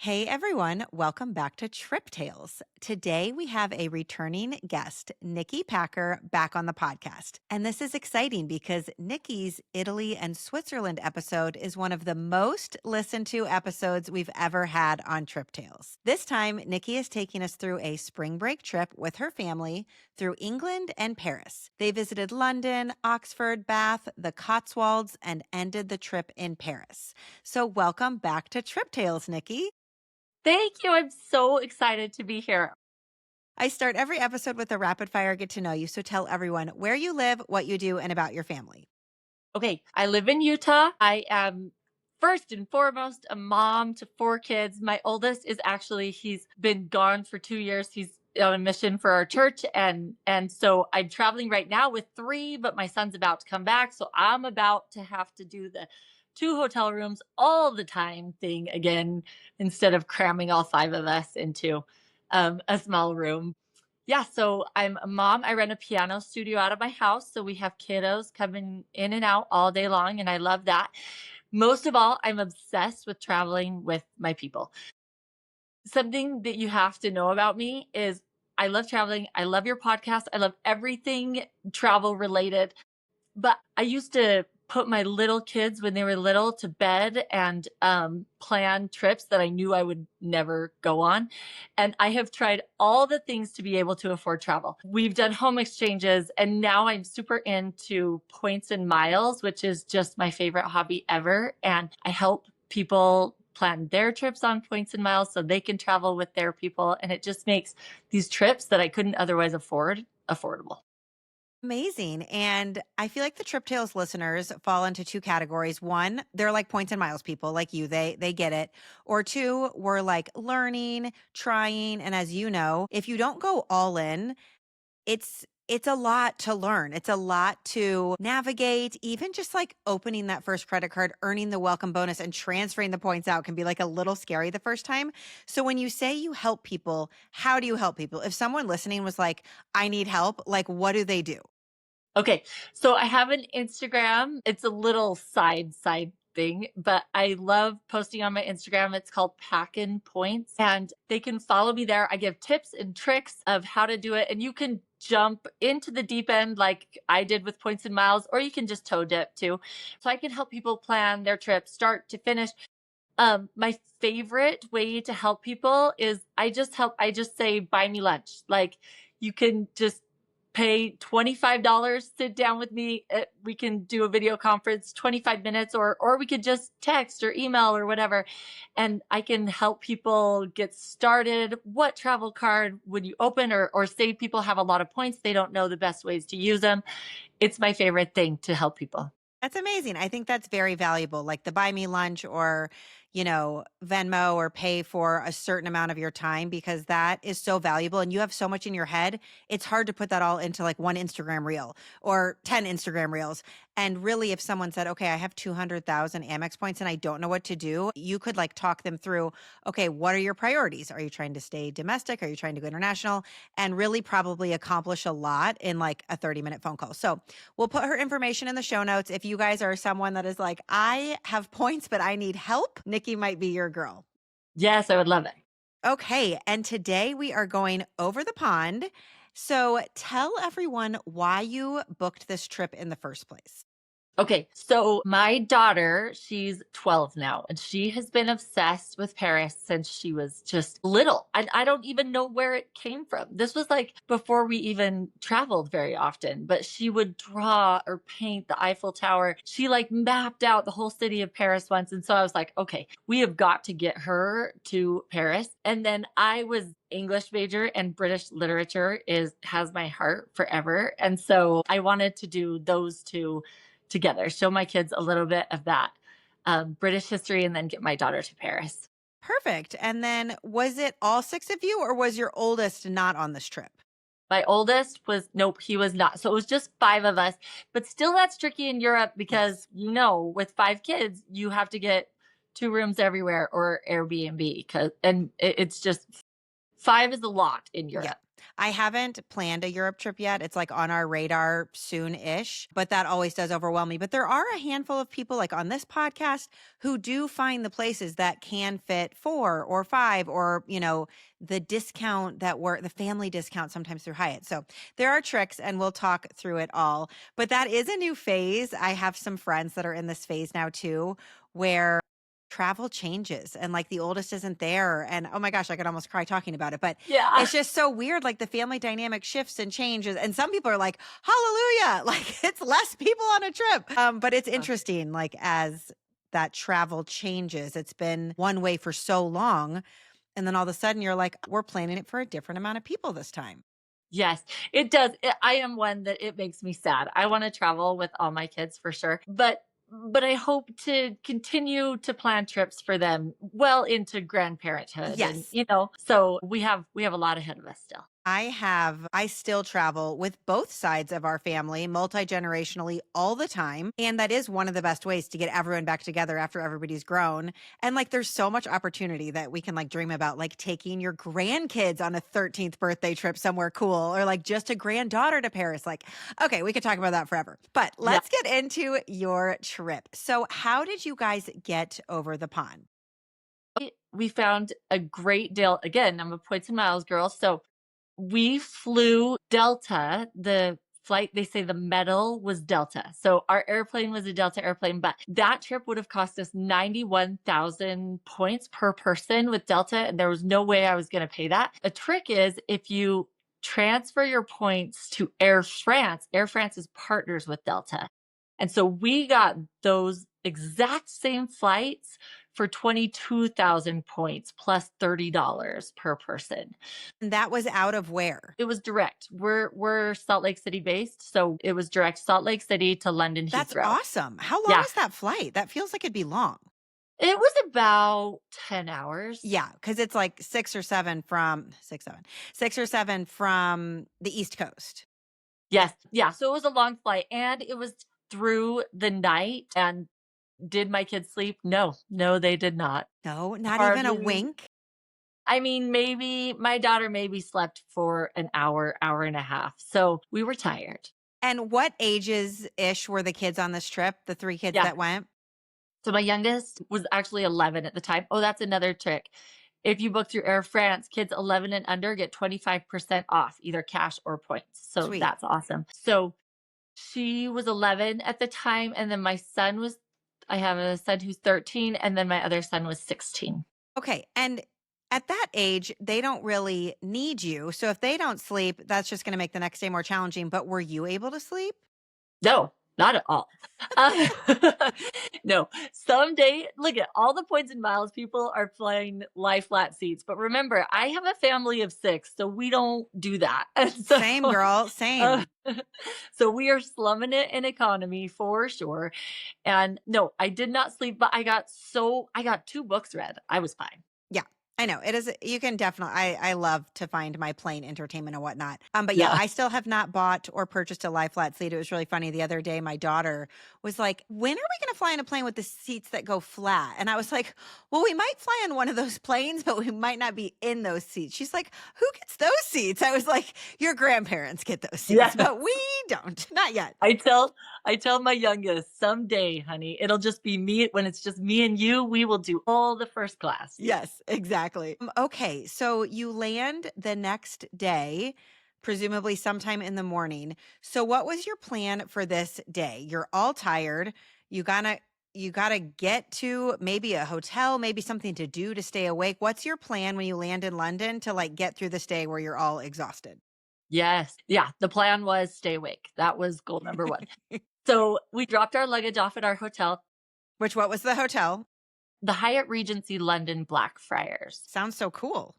Hey everyone, welcome back to Trip Tales. Today we have a returning guest, Nikki Packer, back on the podcast. And this is exciting because Nikki's Italy and Switzerland episode is one of the most listened to episodes we've ever had on Trip Tales. This time, Nikki is taking us through a spring break trip with her family through England and Paris. They visited London, Oxford, Bath, the Cotswolds, and ended the trip in Paris. So welcome back to Trip Tales, Nikki. Thank you. I'm so excited to be here. I start every episode with a rapid fire get to know you. So tell everyone where you live, what you do, and about your family. Okay, I live in Utah. I am first and foremost a mom to four kids. My oldest is actually he's been gone for 2 years. He's on a mission for our church and so I'm traveling right now with three, but my son's about to come back, so I'm about to have to do the two hotel rooms all the time thing again instead of cramming all five of us into a small room. Yeah, so I'm a mom. I run a piano studio out of my house. So we have kiddos coming in and out all day long, and I love that. Most of all, I'm obsessed with traveling with my people. Something that you have to know about me is I love traveling. I love your podcast. I love everything travel related. But I used to put my little kids when they were little to bed and plan trips that I knew I would never go on. And I have tried all the things to be able to afford travel. We've done home exchanges, and now I'm super into points and miles, which is just my favorite hobby ever. And I help people plan their trips on points and miles so they can travel with their people. And it just makes these trips that I couldn't otherwise afford affordable. Amazing. And I feel like the Trip Tales listeners fall into two categories. One, they're like points and miles people like you. They get it. Or two, we're like learning, trying, and as you know, if you don't go all in, it's a lot to learn. It's a lot to navigate. Even just like opening that first credit card, earning the welcome bonus and transferring the points out can be like a little scary the first time. So when you say you help people, how do you help people? If someone listening was like, I need help, like what do they do? Okay, so I have an Instagram. It's a little side thing, but I love posting on my Instagram. It's called Packin' Points, and they can follow me there. I give tips and tricks of how to do it, and you can jump into the deep end like I did with Points and Miles, or you can just toe dip too. So I can help people plan their trip start to finish. My favorite way to help people is I just say buy me lunch. Like you can just pay $25, sit down with me. We can do a video conference, 25 minutes, or we could just text or email or whatever. And I can help people get started. What travel card would you open, or say people have a lot of points, they don't know the best ways to use them. It's my favorite thing to help people. That's amazing. I think that's very valuable. Like the buy me lunch or, Venmo or pay for a certain amount of your time because that is so valuable and you have so much in your head. It's hard to put that all into like one Instagram reel or 10 Instagram reels. And really, if someone said, okay, I have 200,000 Amex points and I don't know what to do, you could like talk them through, okay, what are your priorities? Are you trying to stay domestic? Are you trying to go international? And really probably accomplish a lot in like a 30-minute phone call. So we'll put her information in the show notes. If you guys are someone that is like, I have points, but I need help, Nikki might be your girl. Yes, I would love it. Okay. And today we are going over the pond. So tell everyone why you booked this trip in the first place. Okay, so my daughter, she's 12 now, and she has been obsessed with Paris since she was just little. I don't even know where it came from. This was like before we even traveled very often, but she would draw or paint the Eiffel Tower. She like mapped out the whole city of Paris once. And so I was like, okay, we have got to get her to Paris. And then I was English major, and British literature has my heart forever. And so I wanted to do those two together, show my kids a little bit of that British history, and then get my daughter to Paris. Perfect. And then was it all six of you or was your oldest not on this trip? My oldest was, nope, he was not. So it was just five of us, but still that's tricky in Europe because, Yes. with five kids, you have to get two rooms everywhere or Airbnb, and it's just five is a lot in Yeah. Europe. I haven't planned a Europe trip yet. It's like on our radar soon-ish, but that always does overwhelm me. But there are a handful of people like on this podcast who do find the places that can fit 4 or 5 or, the discount that work, the family discount sometimes through Hyatt. So there are tricks and we'll talk through it all. But that is a new phase. I have some friends that are in this phase now too, where travel changes and like the oldest isn't there and oh my gosh, I could almost cry talking about it, but Yeah. it's just so weird, like the family dynamic shifts and changes and some people are like hallelujah, like it's less people on a trip, but it's interesting, like as that travel changes, it's been one way for so long and then all of a sudden you're like, we're planning it for a different amount of people this time. Yes, it does. I am one that it makes me sad. I want to travel with all my kids for sure, but I hope to continue to plan trips for them well into grandparenthood, and Yes. so we have a lot ahead of us still. I still travel with both sides of our family multi-generationally all the time. And that is one of the best ways to get everyone back together after everybody's grown. And like, there's so much opportunity that we can like dream about, like taking your grandkids on a 13th birthday trip somewhere cool, or like just a granddaughter to Paris. Like, okay, we could talk about that forever. But Yeah. let's get into your trip. So, how did you guys get over the pond? We found a great deal. Again, I'm a points and miles girl. So we flew Delta. The flight, they say the metal was Delta. So our airplane was a Delta airplane, but that trip would have cost us 91,000 points per person with Delta. And there was no way I was going to pay that. A trick is if you transfer your points to Air France is partners with Delta. And so we got those exact same flights for 22,000 points plus $30 per person. And that was out of where? It was direct. We're Salt Lake City based, so it was direct Salt Lake City to London That's Heathrow. awesome. How long Yeah. is that flight? That feels like it'd be long. It was about 10 hours. Yeah, because it's like 6 or 7 from the East Coast. Yes. Yeah. So it was a long flight and it was through the night. And did my kids sleep? No. No, they did not. No, not even a Hardly. wink. I mean, maybe my daughter maybe slept for an hour, hour and a half. So we were tired. And what ages ish were the kids on this trip? The 3 kids Yeah. that went? So my youngest was actually 11 at the time. Oh, that's another trick. If you book through Air France, kids 11 and under get 25% off, either cash or points. So Sweet. that's awesome. So she was 11 at the time. And then I have a son who's 13. And then my other son was 16. Okay. And at that age, they don't really need you. So if they don't sleep, that's just going to make the next day more challenging. But were you able to sleep? No, not at all. Uh, no, someday, look at all the points and miles people are flying lie flat seats. But remember, I have a family of 6, so we don't do that. And so, Same, girl. Same. so we are slumming it in economy for sure. And no, I did not sleep, but I got 2 books read. I was fine. Yeah. I know it is. You can definitely, I love to find my plane entertainment and whatnot. But yeah, Yeah. I still have not bought or purchased a lie flat seat. It was really funny. The other day, my daughter was like, when are we going to fly in a plane with the seats that go flat? And I was like, well, we might fly on one of those planes, but we might not be in those seats. She's like, who gets those seats? I was like, your grandparents get those seats, Yeah. but we don't, not yet. I tell my youngest, someday, honey, it'll just be me. When it's just me and you, we will do all the first class. Yes, exactly. Okay, so you land the next day, presumably sometime in the morning. So what was your plan for this day? You're all tired. You gotta get to maybe a hotel, maybe something to do to stay awake. What's your plan when you land in London to like get through this day where you're all exhausted? Yes. Yeah. The plan was stay awake. That was goal number 1. So we dropped our luggage off at our hotel, What was the hotel? the Hyatt Regency London Blackfriars. Sounds so cool.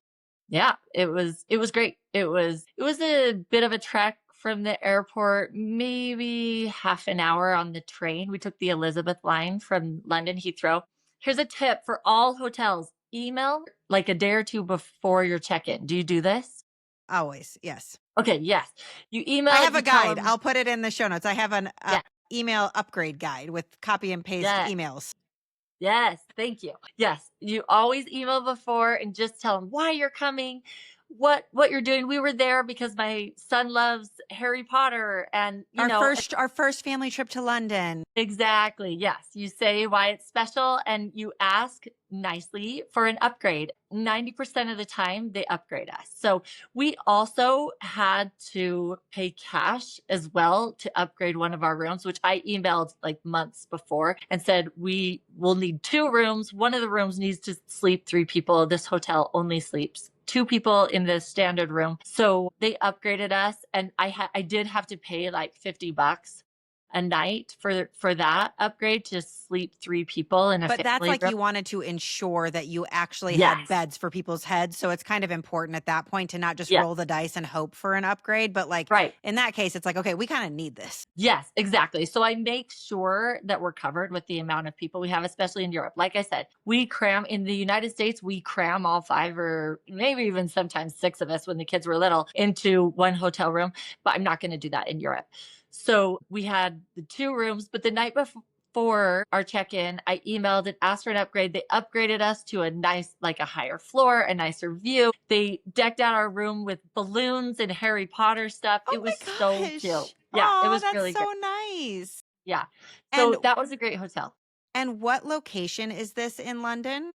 Yeah, it was great. It was a bit of a trek from the airport, maybe half an hour on the train. We took the Elizabeth line from London Heathrow. Here's a tip for all hotels. Email like a day or 2 before your check-in. Do you do this? Always, yes. Okay, yes. You email. I have you a tell guide. them- I'll put it in the show notes. I have an Yeah. email upgrade guide with copy and paste Yes. emails. Yes, thank you. Yes, you always email before and just tell them why you're coming, what you're doing. We were there because my son loves Harry Potter, and Our first family trip to London. exactly. Yes. You say why it's special and you ask nicely for an upgrade. 90% of the time, they upgrade us. So we also had to pay cash as well to upgrade one of our rooms, which I emailed like months before and said, we will need 2 rooms. One of the rooms needs to sleep 3 people. This hotel only sleeps 2 people in the standard room. So they upgraded us, and I did have to pay like $50 a night for that upgrade to sleep 3 people in a But that's family like room. you wanted to ensure that you actually had Yes. beds for people's heads. So it's kind of important at that point to not just Yeah. roll the dice and hope for an upgrade. But like Right. in that case, it's like, okay, we kind of need this. Yes, exactly. So I make sure that we're covered with the amount of people we have, especially in Europe. Like I said, we cram in the United States, we cram all 5 or maybe even sometimes 6 of us when the kids were little into one hotel room, but I'm not going to do that in Europe. So we had the 2 rooms, but the night before our check-in, I emailed and asked for an upgrade. They upgraded us to a nice, like a higher floor, a nicer view. They decked out our room with balloons and Harry Potter stuff. Oh It was my so cute. gosh. Yeah, it Oh, was that's really great. so nice. Yeah. And So that was a great hotel. and what location is this in London?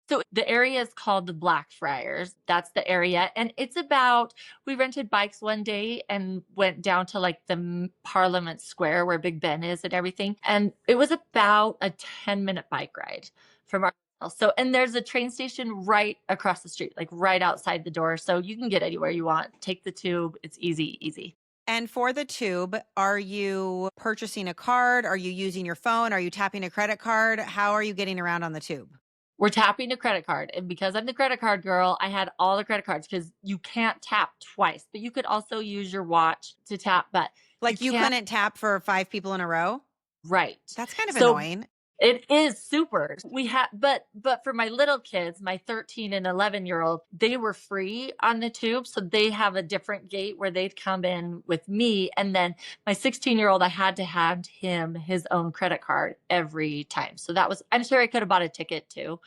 So the area is called the Blackfriars. That's the area. And it's about, we rented bikes one day and went down to like the Parliament Square where Big Ben is and everything. And it was about a 10-minute bike ride from our hotel. So, and there's a train station right across the street, like right outside the door. So you can get anywhere you want. Take the tube. It's easy, easy. And for the tube, are you purchasing a card? Are you using your phone? Are you tapping a credit card? How are you getting around on the tube? We're tapping a credit card. And because I'm the credit card girl, I had all the credit cards because you can't tap twice, but you could also use your watch to tap, but you Like you can't. couldn't tap for 5 people in a row? Right. That's kind of So annoying. it is super. We had, but for my little kids, my 13 and 11-year-old, they were free on the tube. So they have a different gate where they'd come in with me. And then my 16-year-old, I had to hand him his own credit card every time. So that was, I'm sure I could have bought a ticket too.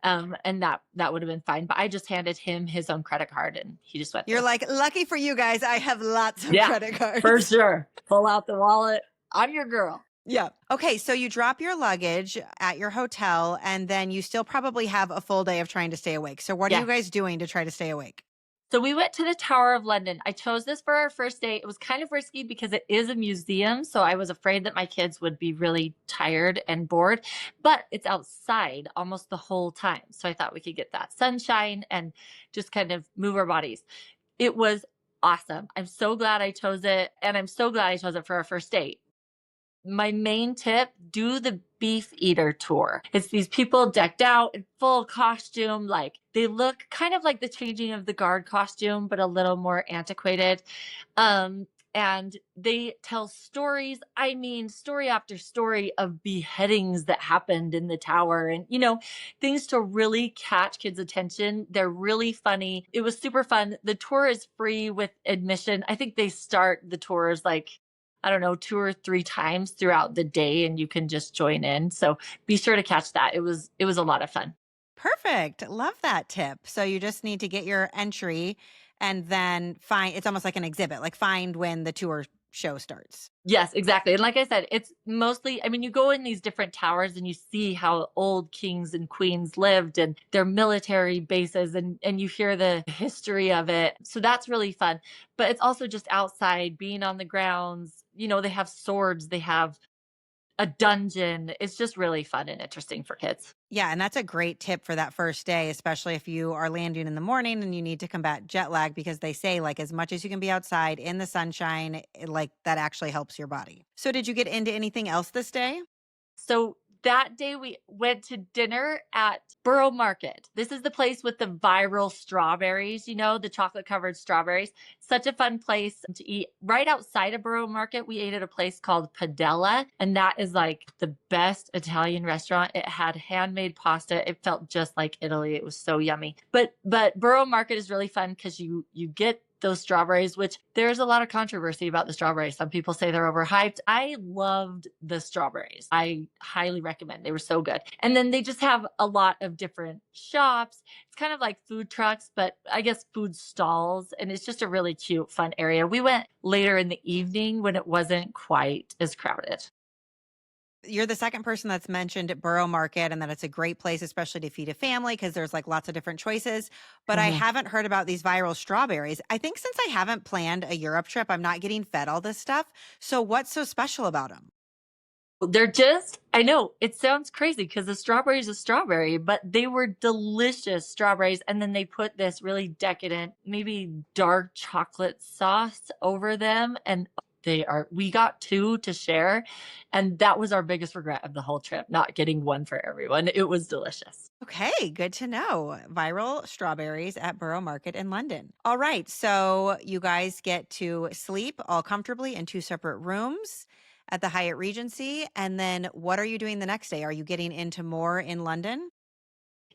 And that would have been fine. But I just handed him his own credit card and he just went You're through. like, lucky for you guys, I have lots of Yeah, credit cards. for sure. Pull out the wallet. I'm your girl. Yeah. Okay. So you drop your luggage at your hotel and then you still probably have a full day of trying to stay awake. So what are Yeah. you guys doing to try to stay awake? So we went to the Tower of London. I chose this for our first day. It was kind of risky because it is a museum. So I was afraid that my kids would be really tired and bored, but it's outside almost the whole time. So I thought we could get that sunshine and just kind of move our bodies. It was awesome. I'm so glad I chose it. And I'm so glad I chose it for our first date. My main tip, do the beef eater tour. It's these people decked out in full costume. Like they look kind of like the changing of the guard costume, but a little more antiquated. And they tell stories. I mean, story after story of beheadings that happened in the tower and, things to really catch kids' attention. They're really funny. It was super fun. The tour is free with admission. I think they start the tours like, I don't know, 2 or 3 times throughout the day and you can just join in. So be sure to catch that. It was a lot of fun. Perfect. Love that tip. So you just need to get your entry and then it's almost like an exhibit, like find when the tour show starts. Yes, exactly. And like I said, it's mostly, I mean, you go in these different towers and you see how old kings and queens lived and their military bases and you hear the history of it. So that's really fun. But it's also just outside, being on the grounds. They have swords, they have a dungeon. It's just really fun and interesting for kids. Yeah, and that's a great tip for that first day, especially if you are landing in the morning and you need to combat jet lag because they say like as much as you can be outside in the sunshine, like that actually helps your body. So did you get into anything else this day? So that day we went to dinner at Borough Market. This is the place with the viral strawberries, the chocolate covered strawberries. Such a fun place to eat. Right outside of Borough Market, we ate at a place called Padella, and that is like the best Italian restaurant. It had handmade pasta. It felt just like Italy. It was so yummy. But Borough Market is really fun because you get those strawberries, which there's a lot of controversy about the strawberries. Some people say they're overhyped. I loved the strawberries. I highly recommend. They were so good. And then they just have a lot of different shops. It's kind of like food trucks, but I guess food stalls. And it's just a really cute, fun area. We went later in the evening when it wasn't quite as crowded. You're the second person that's mentioned Borough Market and that it's a great place, especially to feed a family because there's like lots of different choices. But I Mhm. haven't heard about these viral strawberries. I think since I haven't planned a Europe trip, I'm not getting fed all this stuff. So what's so special about them? They're just, I know it sounds crazy because the strawberry is a strawberry, but they were delicious strawberries. And then they put this really decadent, maybe dark chocolate sauce over them. And we got two to share. And that was our biggest regret of the whole trip, not getting one for everyone. It was delicious. Okay, good to know. Viral strawberries at Borough Market in London. All right, so you guys get to sleep all comfortably in two separate rooms at the Hyatt Regency. And then what are you doing the next day? Are you getting into more in London?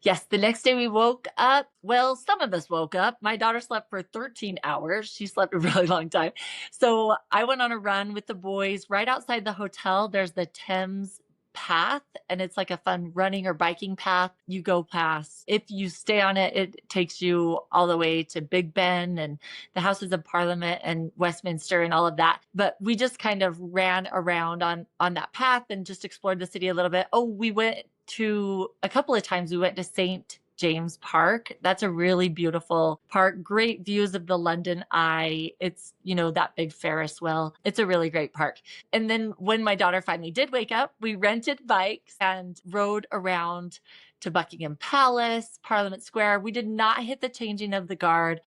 Yes, the next day we woke up. Well, some of us woke up. My daughter slept for 13 hours. She slept a really long time. So I went on a run with the boys right outside the hotel. There's the Thames path, and it's like a fun running or biking path you go past. If you stay on it, it takes you all the way to Big Ben and the Houses of Parliament and Westminster and all of that. But we just kind of ran around on that path and just explored the city a little bit. Oh, we went to a couple of times we went to St. James Park. That's a really beautiful park. Great views of the London Eye. It's, that big Ferris wheel. It's a really great park. And then when my daughter finally did wake up, we rented bikes and rode around to Buckingham Palace, Parliament Square. We did not hit the changing of the guard.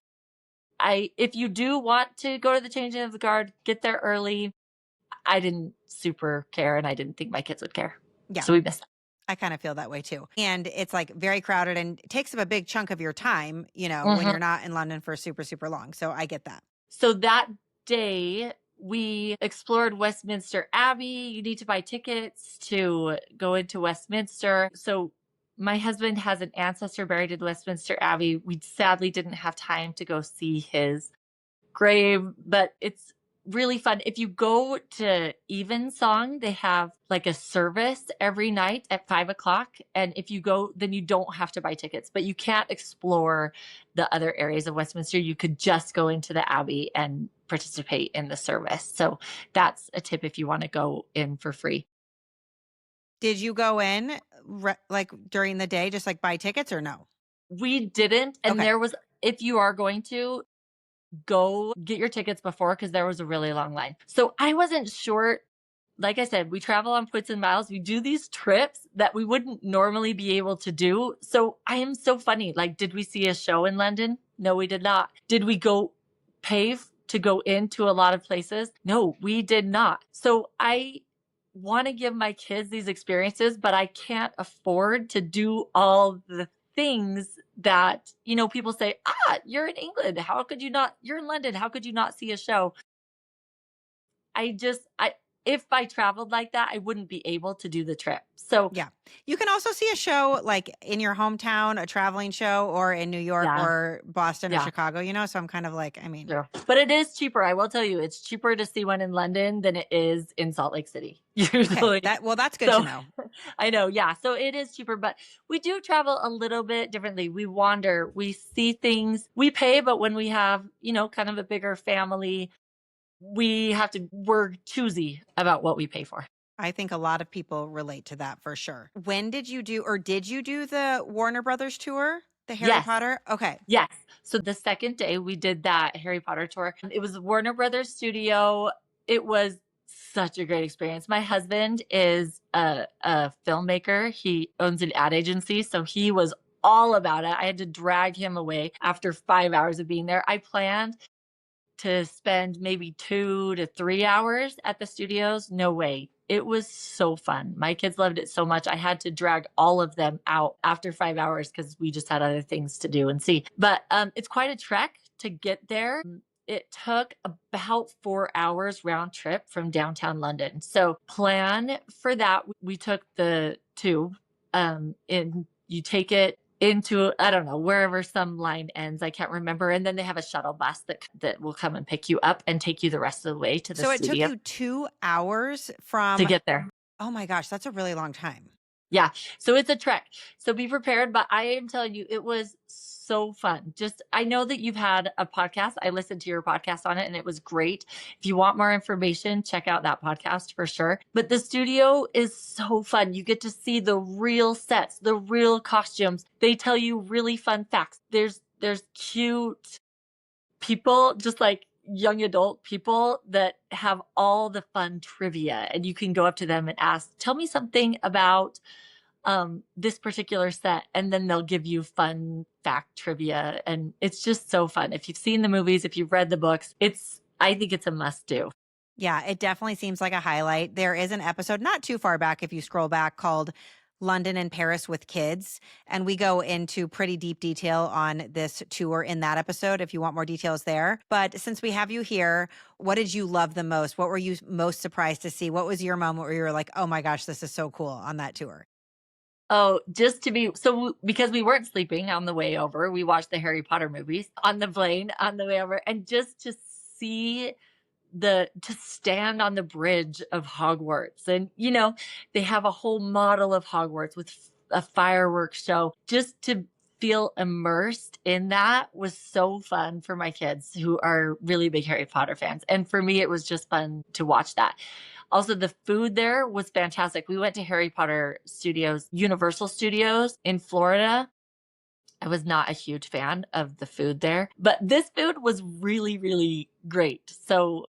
If you do want to go to the changing of the guard, get there early. I didn't super care and I didn't think my kids would care. Yeah. So we missed it. I kind of feel that way too. And it's like very crowded and it takes up a big chunk of your time, when Mhm. you're not in London for super, super long. So I get that. So that day, we explored Westminster Abbey. You need to buy tickets to go into Westminster. So my husband has an ancestor buried in Westminster Abbey. We sadly didn't have time to go see his grave, but it's really fun. If you go to Evensong, they have like a service every night at 5 o'clock. And if you go, then you don't have to buy tickets, but you can't explore the other areas of Westminster. You could just go into the Abbey and participate in the service. So that's a tip if you want to go in for free. Did you go in like during the day, just like buy tickets or no? We didn't. And Okay. there was, if you are going to, go get your tickets before because there was a really long line. So I wasn't sure. Like I said, we travel on points and miles. We do these trips that we wouldn't normally be able to do. So I am so funny. Like, did we see a show in London? No, we did not. Did we go pay to go into a lot of places? No, we did not. So I want to give my kids these experiences, but I can't afford to do all the things that, people say, you're in England. How could you not? You're in London. How could you not see a show? If I traveled like that, I wouldn't be able to do the trip. So Yeah. You can also see a show like in your hometown, a traveling show, or in New York yeah, or Boston or yeah, Chicago, So I'm kind of like, sure. But it is cheaper. I will tell you, it's cheaper to see one in London than it is in Salt Lake City, okay. usually. That's good to know. I know. Yeah. So it is cheaper, but we do travel a little bit differently. We wander, we see things, we pay, but when we have, kind of a bigger family, we're choosy about what we pay for. I think a lot of people relate to that for sure. When did you do the Warner Brothers tour? The Harry Yes. Potter? Okay. Yes. So the second day we did that Harry Potter tour. It was Warner Brothers studio. It was such a great experience. My husband is a filmmaker. He owns an ad agency. So he was all about it. I had to drag him away after 5 hours of being there. I planned to spend maybe 2 to 3 hours at the studios. No way. It was so fun. My kids loved it so much. I had to drag all of them out after 5 hours because we just had other things to do and see. But it's quite a trek to get there. It took about 4 hours round trip from downtown London. So plan for that. We took the tube. You take it into, I don't know, wherever some line ends. I can't remember. And then they have a shuttle bus that will come and pick you up and take you the rest of the way to the So it took studio you 2 hours to from get there. oh my gosh, that's a really long time. Yeah. So it's a trek. So be prepared. But I am telling you, it was so fun. Just, I know that you've had a podcast. I listened to your podcast on it and it was great. If you want more information, check out that podcast for sure. But the studio is so fun. You get to see the real sets, the real costumes. They tell you really fun facts. There's cute people, just like young adult people that have all the fun trivia, and you can go up to them and ask, tell me something about this particular set, and then they'll give you fun fact trivia, and it's just so fun. If you've seen the movies, if you've read the books, I think it's a must do. Yeah, it definitely seems like a highlight. There is an episode not too far back if you scroll back called London and Paris with Kids. And we go into pretty deep detail on this tour in that episode if you want more details there. But since we have you here, what did you love the most? What were you most surprised to see? What was your moment where you were like, oh my gosh, this is so cool on that tour? Oh, just to be so, because we weren't sleeping on the way over, we watched the Harry Potter movies on the plane on the way over, and just to see to stand on the bridge of Hogwarts. And, they have a whole model of Hogwarts with a fireworks show. Just to feel immersed in that was so fun for my kids who are really big Harry Potter fans. And for me, it was just fun to watch that. Also, the food there was fantastic. We went to Harry Potter Studios, Universal Studios in Florida. I was not a huge fan of the food there, but this food was really, really great. So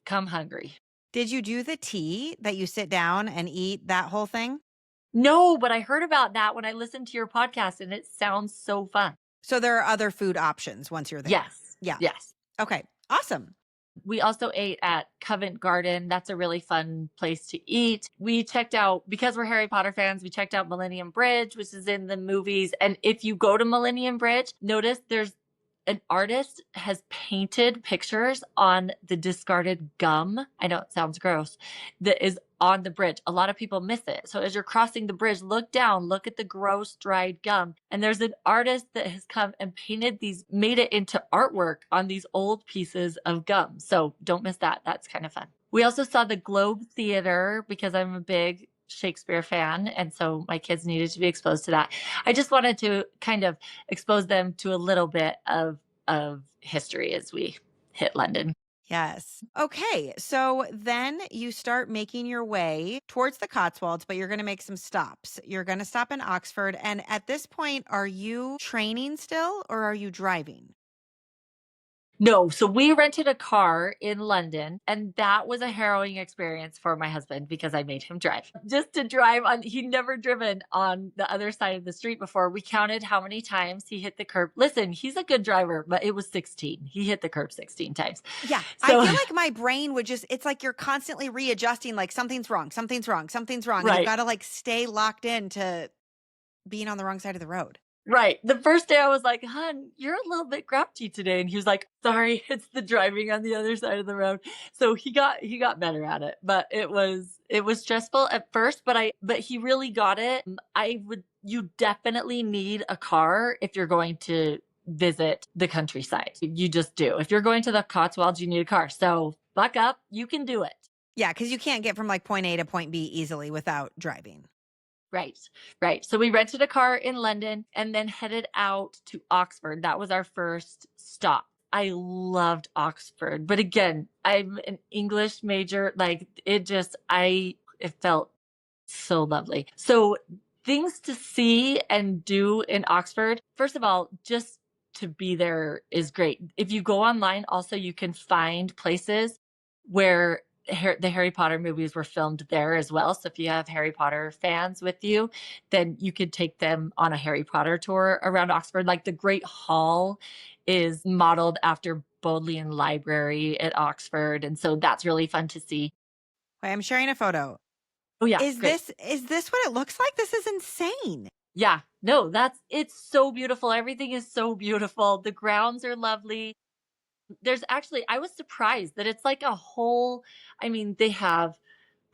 come hungry. Did you do the tea that you sit down and eat that whole thing? No, but I heard about that when I listened to your podcast, and it sounds so fun. So there are other food options once you're there. Yes. Yeah. Yes. Okay. Awesome. We also ate at Covent Garden. That's a really fun place to eat. We checked out, because we're Harry Potter fans, we checked out Millennium Bridge, which is in the movies. And if you go to Millennium Bridge, notice there's an artist has painted pictures on the discarded gum. I know it sounds gross. That is on the bridge. A lot of people miss it. So as you're crossing the bridge, look down, look at the gross dried gum. And there's an artist that has come and made it into artwork on these old pieces of gum. So don't miss that. That's kind of fun. We also saw the Globe Theater because I'm a big Shakespeare fan, and so my kids needed to be exposed to that. I just wanted to kind of expose them to a little bit of history as we hit London. Yes. Okay. So then you start making your way towards the Cotswolds, but you're going to make some stops. You're going to stop in Oxford. And at this point, are you training still or are you driving? No, so we rented a car in London, and that was a harrowing experience for my husband because I made him drive. Just to drive on, he'd never driven on the other side of the street before. We counted how many times he hit the curb. Listen, he's a good driver, but it was 16. He hit the curb 16 times. Yeah. So, I feel like my brain would it's like you're constantly readjusting, like something's wrong, something's wrong, something's wrong. Right. You've got to like stay locked in to being on the wrong side of the road. Right. The first day I was like, "Hun, you're a little bit grouchy today." And he was like, "Sorry, it's the driving on the other side of the road." So he got better at it, but it was stressful at first, but he really got it. You definitely need a car if you're going to visit the countryside. You just do. If you're going to the Cotswolds, you need a car. So buck up, you can do it. Yeah, because you can't get from like point A to point B easily without driving. Right, right. So we rented a car in London and then headed out to Oxford. That was our first stop. I loved Oxford, but again, I'm an English major. Like it felt so lovely. So things to see and do in Oxford. First of all, just to be there is great. If you go online, also you can find places where the Harry Potter movies were filmed there as well. So if you have Harry Potter fans with you, then you could take them on a Harry Potter tour around Oxford. Like the Great Hall is modeled after Bodleian Library at Oxford. And so that's really fun to see. Wait, I'm sharing a photo. Oh yeah. Is this what it looks like? This is insane. Yeah, no, it's so beautiful. Everything is so beautiful. The grounds are lovely. I was surprised that it's like they have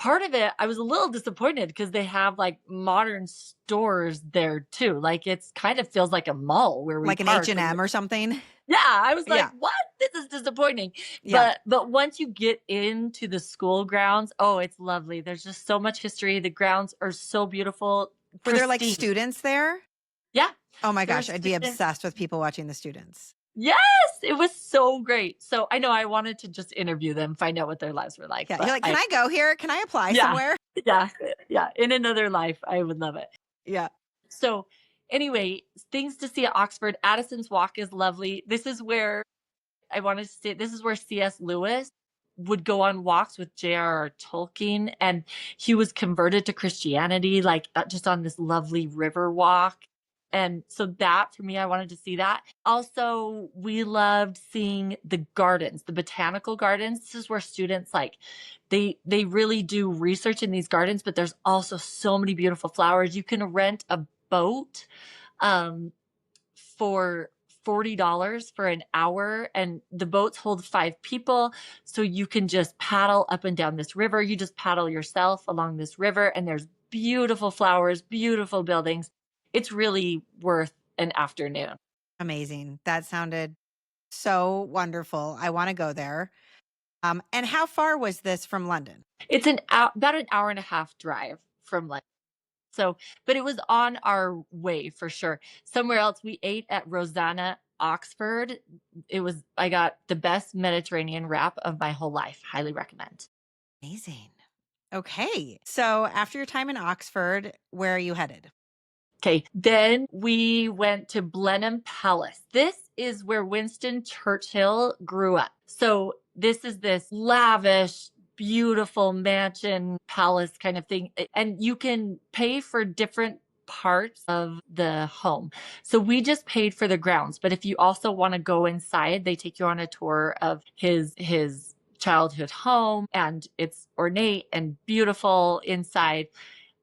part of it, I was a little disappointed because they have like modern stores there too. Like it's kind of feels like a mall where we Like an parked. H&M or something? Yeah, I was like, Yeah. "What? This is disappointing." Yeah. But once you get into the school grounds, oh, it's lovely. There's just so much history. The grounds are so beautiful, Were there like pristine. students there? Yeah, Oh my there's gosh, I'd be students. obsessed with people watching the students. Yes, it was so great. So I know I wanted to just interview them, find out what their lives were like, Yeah. You're but like, can I go here? Can I apply yeah, somewhere? yeah, yeah. In another life, I would love it. Yeah. So anyway, things to see at Oxford. Addison's Walk is lovely. This is where I wanted to say this is where C.S. Lewis would go on walks with J.R.R. Tolkien, and he was converted to Christianity, like just on this lovely river walk. And so that for me, I wanted to see that. Also, we loved seeing the gardens, the botanical gardens. This is where students like they really do research in these gardens, but there's also so many beautiful flowers. You can rent a boat um, for $40 for an hour, and the boats hold 5 people. So you can just paddle up and down this river. You just paddle yourself along this river, and there's beautiful flowers, beautiful buildings. It's really worth an afternoon. Amazing. That sounded so wonderful. I want to go there. And how far was this from London? It's about an hour and a half drive from London. So, but it was on our way for sure. Somewhere else, we ate at Rosanna, Oxford. I got the best Mediterranean wrap of my whole life. Highly recommend. Amazing. Okay. So after your time in Oxford, where are you headed? Okay. Then we went to Blenheim Palace. This is where Winston Churchill grew up. So this is this lavish, beautiful mansion palace kind of thing. And you can pay for different parts of the home. So we just paid for the grounds, but if you also want to go inside, they take you on a tour of his childhood home, and it's ornate and beautiful inside.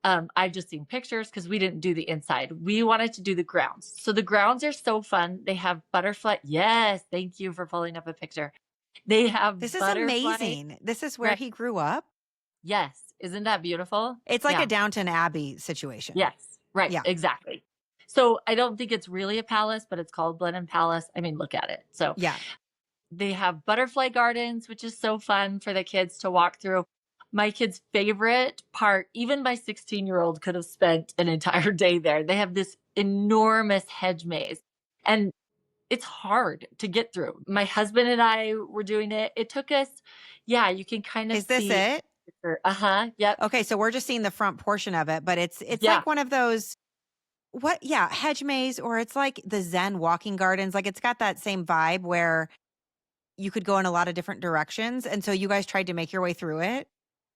I've just seen pictures because we didn't do the inside. We wanted to do the grounds. So the grounds are so fun. They have butterfly. Yes, thank you for pulling up a picture. They This have is butterfly. amazing. This is where Right. he grew up. Yes. Isn't that beautiful? It's like Yeah. a Downton Abbey situation. Yes. Right. Yeah. Exactly. So I don't think it's really a palace, but it's called Blenheim Palace. I mean, look at it. So Yeah. they have butterfly gardens, which is so fun for the kids to walk through. My kid's favorite part, even my 16-year-old could have spent an entire day there. They have this enormous hedge maze, and it's hard to get through. My husband and I were doing it. It took us, yeah, you can kind of Is this see. it? Uh-huh. Yep. Okay, so we're just seeing the front portion of it, but it's Yeah. like one of those hedge maze, or it's like the Zen walking gardens. Like it's got that same vibe where you could go in a lot of different directions. And so you guys tried to make your way through it.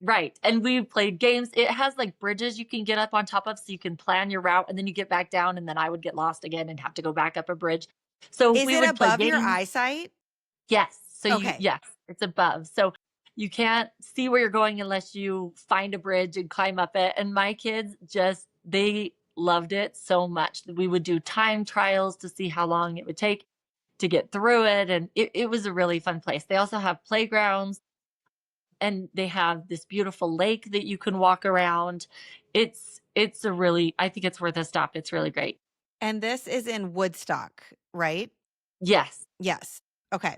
Right. And we played games. It has like bridges you can get up on top of so you can plan your route, and then you get back down, and then I would get lost again and have to go back up a bridge. So Is we it would play above your games. eyesight? Yes. So Okay. yes, it's above. So you can't see where you're going unless you find a bridge and climb up it. And my kids they loved it so much that we would do time trials to see how long it would take to get through it. And it was a really fun place. They also have playgrounds, and they have this beautiful lake that you can walk around. I think it's worth a stop. It's really great. And this is in Woodstock, right? Yes. Yes. Okay.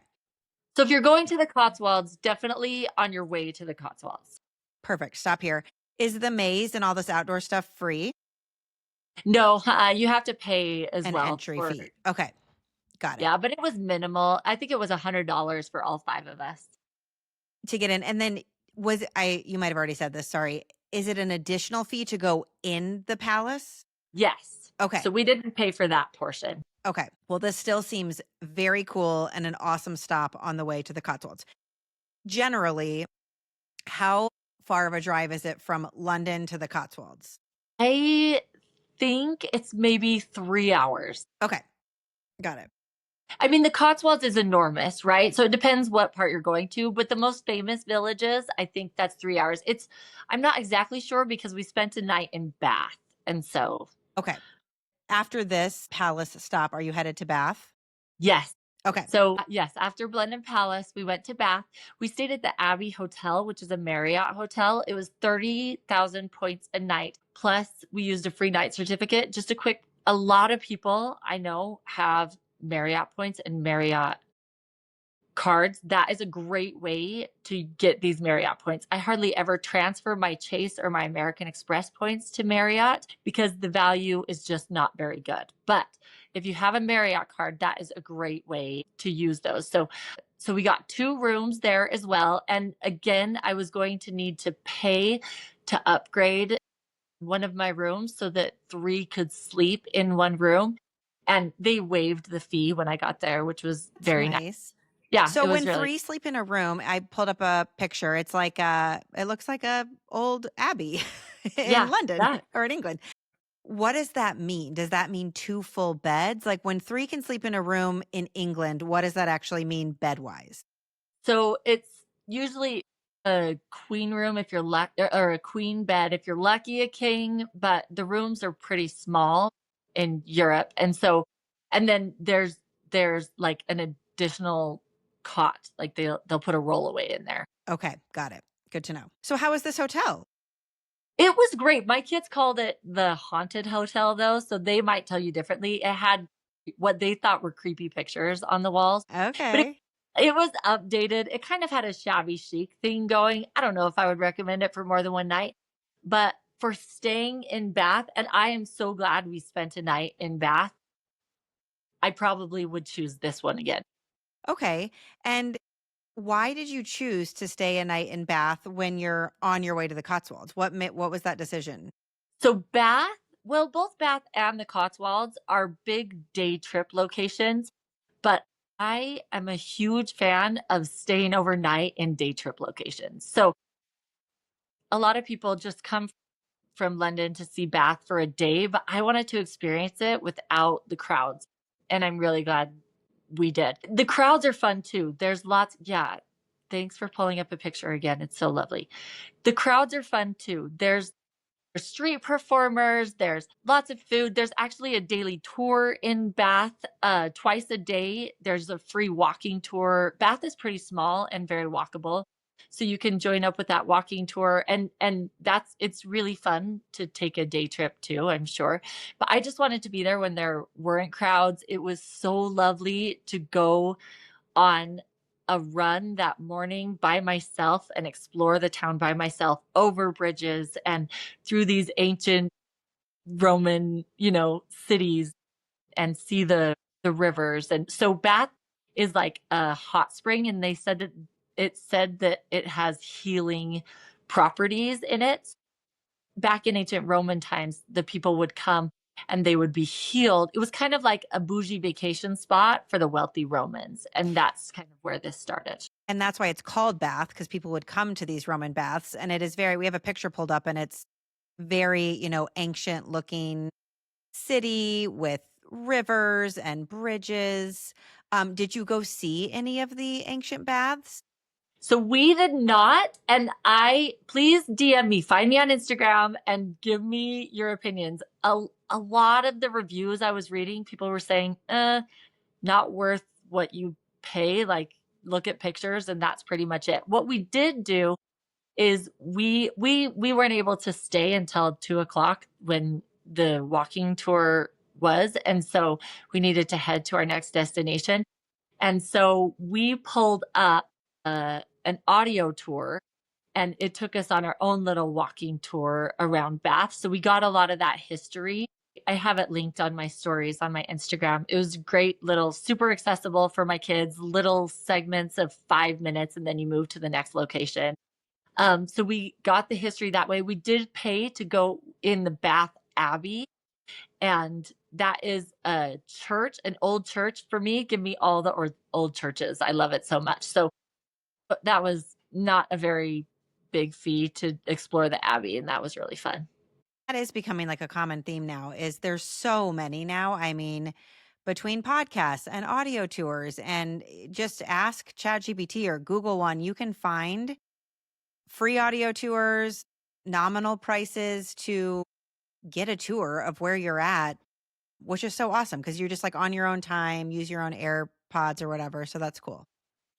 So if you're going to the Cotswolds, definitely on your way to the Cotswolds. Perfect. Stop here. Is the maze and all this outdoor stuff free? No, you have to pay as An well. entry fee. Okay. Got it. Yeah, but it was minimal. I think it was $100 for all 5 of us. To get in. And then you might have already said this, sorry. Is it an additional fee to go in the palace? Yes. Okay. So we didn't pay for that portion. Okay. Well, this still seems very cool and an awesome stop on the way to the Cotswolds. Generally, how far of a drive is it from London to the Cotswolds? I think it's maybe 3 hours. Okay. Got it. I mean, the Cotswolds is enormous, right? So it depends what part you're going to, but the most famous villages, I think that's 3 hours. I'm not exactly sure because we spent a night in Bath. And so. Okay. After this palace stop, are you headed to Bath? Yes. Okay. So, yes, after Blenheim Palace, we went to Bath. We stayed at the Abbey Hotel, which is a Marriott hotel. It was 30,000 points a night. Plus, we used a free night certificate. Just a quick, a lot of people I know have Marriott points and Marriott cards. That is a great way to get these Marriott points. I hardly ever transfer my Chase or my American Express points to Marriott because the value is just not very good. But if you have a Marriott card, that is a great way to use those. So we got 2 rooms there as well. And again, I was going to need to pay to upgrade one of my rooms so that 3 could sleep in one room. And they waived the fee when I got there, which was That's very nice. nice. Yeah, So it was when really 3 sleep in a room, I pulled up a picture. It's like it looks like a old abbey in yeah, London that or in England. What does that mean? Does that mean 2 full beds? Like when 3 can sleep in a room in England, what does that actually mean bed-wise? so it's usually a queen room if you're lucky, or a queen bed if you're lucky, a king, but the rooms are pretty small in Europe. And then there's like an additional cot, like they'll put a rollaway in there. Okay, got it. Good to know. So how is this hotel? It was great. My kids called it the haunted hotel though, so they might tell you differently. It had what they thought were creepy pictures on the walls, but Okay. it was updated. It kind of had a shabby chic thing going. I don't know if I would recommend it for more than one night, but for staying in Bath, and I am so glad we spent a night in Bath, I probably would choose this one again. Okay. And why did you choose to stay a night in Bath when you're on your way to the Cotswolds? What was that decision? So Bath, well, both Bath and the Cotswolds are big day trip locations, but I am a huge fan of staying overnight in day trip locations. So a lot of people just come from London to see Bath for a day, but I wanted to experience it without the crowds. And I'm really glad we did. The crowds are fun too. There's lots, yeah. Thanks for pulling up a picture again. It's so lovely. The crowds are fun too. There's street performers, there's lots of food. There's actually a daily tour in Bath, twice a day. There's a free walking tour. Bath is pretty small and very walkable. So you can join up with that walking tour, and that's it's really fun to take a day trip too, I'm sure. But I just wanted to be there when there weren't crowds. It was so lovely to go on a run that morning by myself and explore the town by myself over bridges and through these ancient Roman, cities, and see the rivers. And so Bath is like a hot spring, and they said that it has healing properties in it. Back in ancient Roman times, the people would come and they would be healed. It was kind of like a bougie vacation spot for the wealthy Romans. And that's kind of where this started. And that's why it's called Bath, because people would come to these Roman baths. And it is we have a picture pulled up and it's very, ancient looking city with rivers and bridges. Did you go see any of the ancient baths? So we did not. And please DM me, find me on Instagram and give me your opinions. A lot of the reviews I was reading, people were saying, not worth what you pay. Like, look at pictures and that's pretty much it. What we did do is we weren't able to stay until 2 o'clock when the walking tour was. And so we needed to head to our next destination. And so we pulled up an audio tour, and it took us on our own little walking tour around Bath. So we got a lot of that history. I have it linked on my stories on my Instagram. It was great, little, super accessible for my kids, little segments of 5 minutes, and then you move to the next location. So we got the history that way. We did pay to go in the Bath Abbey, and that is a church, an old church. For me, give me all the old churches. I love it so much. So that was not a very big fee to explore the Abbey, and that was really fun. That is becoming like a common theme now, is there's so many now. I mean, between podcasts and audio tours and just ask ChatGPT or Google one, you can find free audio tours, nominal prices to get a tour of where you're at, which is so awesome because you're just like on your own time, use your own AirPods pods or whatever. So that's cool.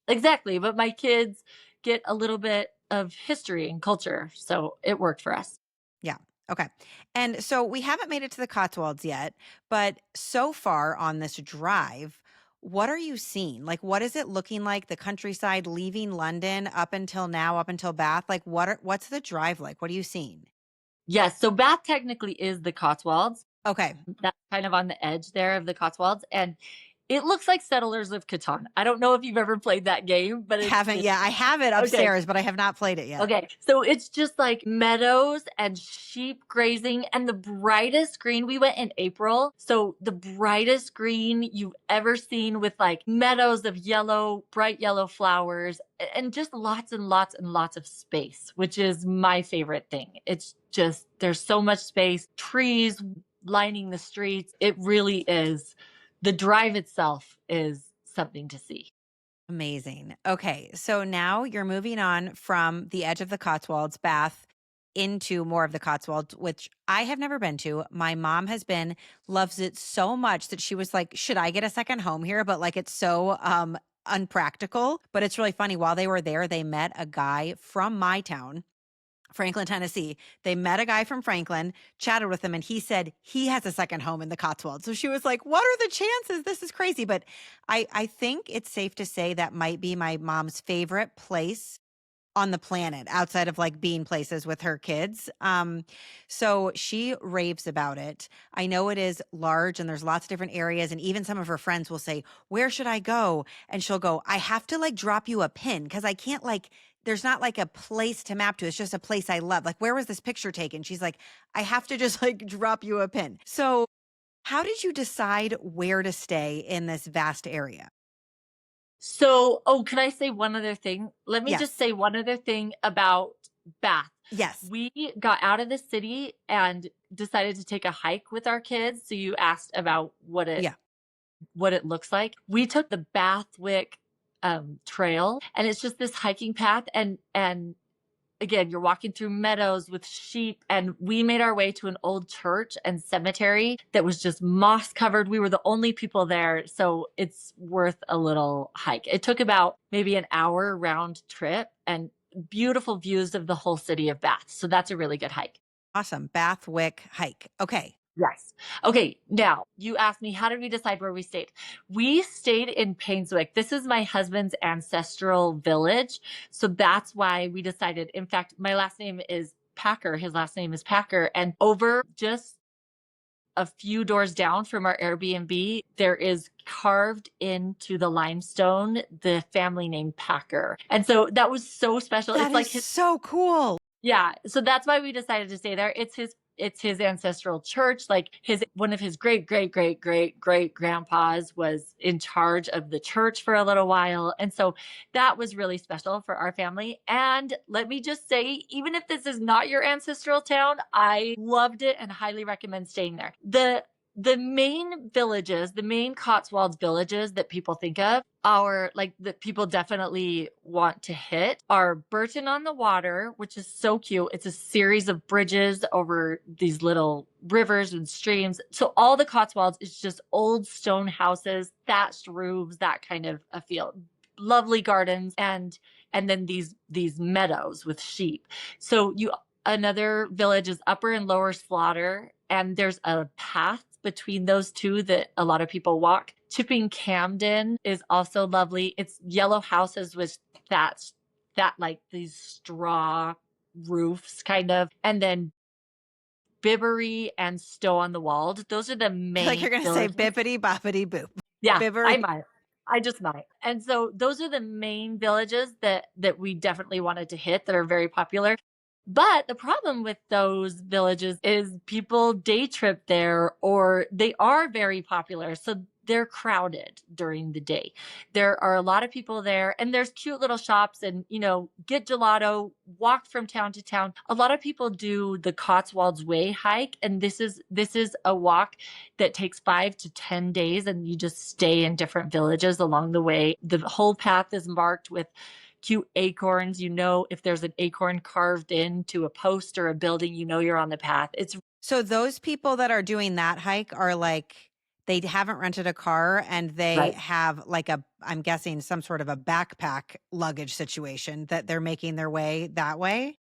Exactly, but my kids get a little bit of history and culture, so it worked for us. Yeah. Okay. And so we haven't made it to the Cotswolds yet, but so far on this drive, what are you seeing? Like, what is it looking like? The countryside, leaving London up until now, up until Bath. Like, what's the drive like? What are you seeing? Yes, so Bath technically is the Cotswolds. Okay. That's kind of on the edge there of the Cotswolds, and it looks like Settlers of Catan. I don't know if you've ever played that game, but Haven't it's yet. I have it okay. upstairs, but I have not played it yet. Okay, so it's just like meadows and sheep grazing, and the brightest green. We went in April, so the brightest green you've ever seen with like meadows of yellow, bright yellow flowers, and just lots and lots and lots of space, which is my favorite thing. It's just, there's so much space, trees lining the streets. It really is. The drive itself is something to see. Amazing. Okay. So now you're moving on from the edge of the Cotswolds, Bath, into more of the Cotswolds, which I have never been to. My mom has been, loves it so much that she was like, should I get a second home here? But like, it's so unpractical. But it's really funny. While they were there, they met a guy from my town, Franklin, Tennessee. They met a guy from Franklin, chatted with him, and he said he has a second home in the Cotswolds. So she was like, what are the chances? This is crazy. But I think it's safe to say that might be my mom's favorite place on the planet outside of like being places with her kids. So she raves about it. I know it is large and there's lots of different areas. And even some of her friends will say, where should I go? And she'll go, I have to like drop you a pin because I can't like, there's not like a place to map to. It's just a place I love. Like, where was this picture taken? She's like, I have to just like drop you a pin. So how did you decide where to stay in this vast area? So, oh, can I say one other thing? Let me just Yes. say one other thing about Bath. Yes. We got out of the city and decided to take a hike with our kids. So you asked about Yeah. what it looks like. We took the Bathwick trail, and it's just this hiking path, and again, you're walking through meadows with sheep, and we made our way to an old church and cemetery that was just moss covered. We were the only people there, so it's worth a little hike. It took about maybe an hour round trip, and beautiful views of the whole city of Bath. So that's a really good hike. Awesome. Bathwick hike. Okay. Yes. Okay. Now you asked me, how did we decide where we stayed? We stayed in Painswick. This is my husband's ancestral village. So that's why we decided. In fact, my last name is Packer. His last name is Packer. And over just a few doors down from our Airbnb, there is carved into the limestone the family name Packer. And so that was so special. That It's like is his, so cool. yeah, so that's why we decided to stay there. It's his ancestral church. Like his one of his great great great great great grandpas was in charge of the church for a little while. And so that was really special for our family. And let me just say, even if this is not your ancestral town, I loved it and highly recommend staying there. The main villages, the main Cotswolds villages that people think of are like that people definitely want to hit are Burton on the Water, which is so cute. It's a series of bridges over these little rivers and streams. So all the Cotswolds is just old stone houses, thatched roofs, that kind of a feel. Lovely gardens and then these meadows with sheep. So you another village is Upper and Lower Slaughter, and there's a path between those two that a lot of people walk. Chipping Camden is also lovely. It's yellow houses with that like these straw roofs kind of. And then Bibbery and Stow on the Wald. Those are the Like main you're going to say villages. bippity boppity boop. Yeah, I Bivery. might. I just might. And so those are the main villages that we definitely wanted to hit that are very popular. But the problem with those villages is people day trip there or they are very popular. So they're crowded during the day. There are a lot of people there and there's cute little shops and, get gelato, walk from town to town. A lot of people do the Cotswolds Way hike. And this is a walk that takes 5 to 10 days and you just stay in different villages along the way. The whole path is marked with cute acorns. If there's an acorn carved into a post or a building, you're on the path. It's So those people that are doing that hike are like they haven't rented a car and they Right. have like I'm guessing some sort of a backpack luggage situation that they're making their way that way.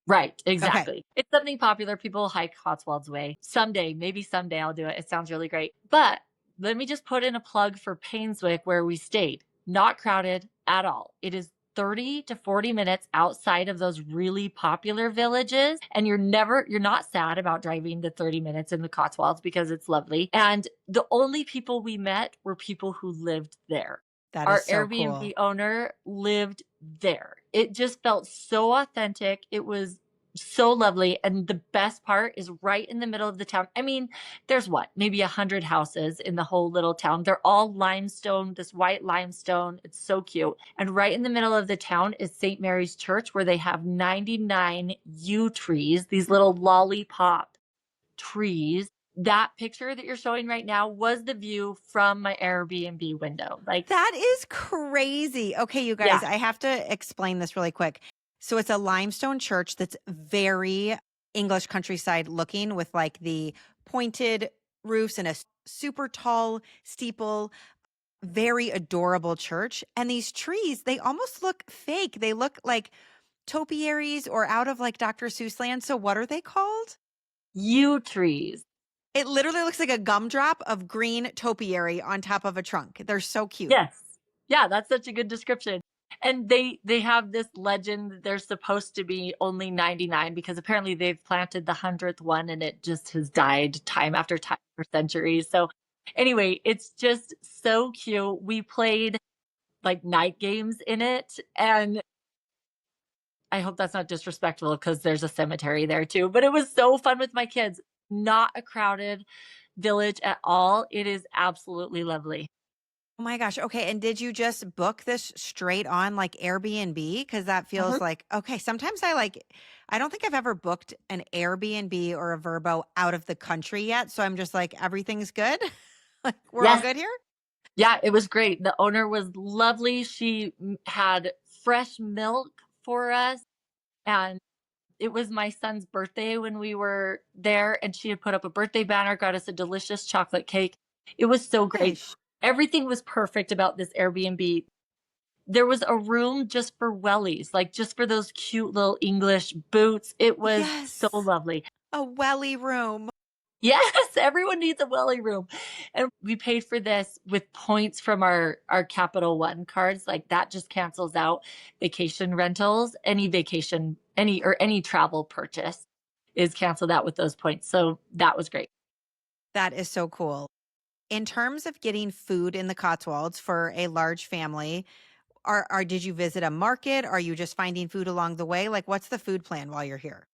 Right, Okay. exactly. It's something popular. People hike Cotswolds Way. Someday, maybe someday I'll do it. It sounds really great. But let me just put in a plug for Painswick where we stayed. Not crowded at all. It is 30 to 40 minutes outside of those really popular villages. And you're not sad about driving the 30 minutes in the Cotswolds because it's lovely. And the only people we met were people who lived there. That is Our so Airbnb cool. owner lived there. It just felt so authentic. It was so lovely. And the best part is right in the middle of the town. I mean, there's what, maybe 100 houses in the whole little town. They're all limestone, this white limestone. It's so cute. And right in the middle of the town is St. Mary's Church, where they have 99 yew trees, these little lollipop trees. That picture that you're showing right now was the view from my Airbnb window. Like, That is crazy. Okay, you guys, yeah, I have to explain this really quick. So it's a limestone church that's very English countryside looking with like the pointed roofs and a super tall steeple, very adorable church. And these trees, they almost look fake. They look like topiaries or out of like Dr. Seuss land. So what are they called? yew trees. It literally looks like a gumdrop of green topiary on top of a trunk. They're so cute. Yes. Yeah, that's such a good description. And they have this legend that they're supposed to be only 99 because apparently they've planted the 100th one and it just has died time after time for centuries. So anyway, it's just so cute. We played like night games in it, and I hope that's not disrespectful because there's a cemetery there too, but it was so fun with my kids. Not a crowded village at all. It is absolutely lovely. Oh my gosh. Okay. And did you just book this straight on like Airbnb? Because that feels Mhm. like, okay, sometimes I don't think I've ever booked an Airbnb or a Verbo out of the country yet. So I'm just like, everything's good. Like, we're all Yes. good here. Yeah, it was great. The owner was lovely. She had fresh milk for us, and it was my son's birthday when we were there, and she had put up a birthday banner, got us a delicious chocolate cake. It was so great. Nice. Everything was perfect about this Airbnb. There was a room just for wellies, like just for those cute little English boots. It was so Yes. lovely. A welly room. Yes, everyone needs a welly room. And we paid for this with points from our Capital One cards. Like that just cancels out vacation rentals. Any vacation, any travel purchase is canceled out with those points. So that was great. That is so cool. In terms of getting food in the Cotswolds for a large family, did you visit a market? Are you just finding food along the way? Like, what's the food plan while you're here?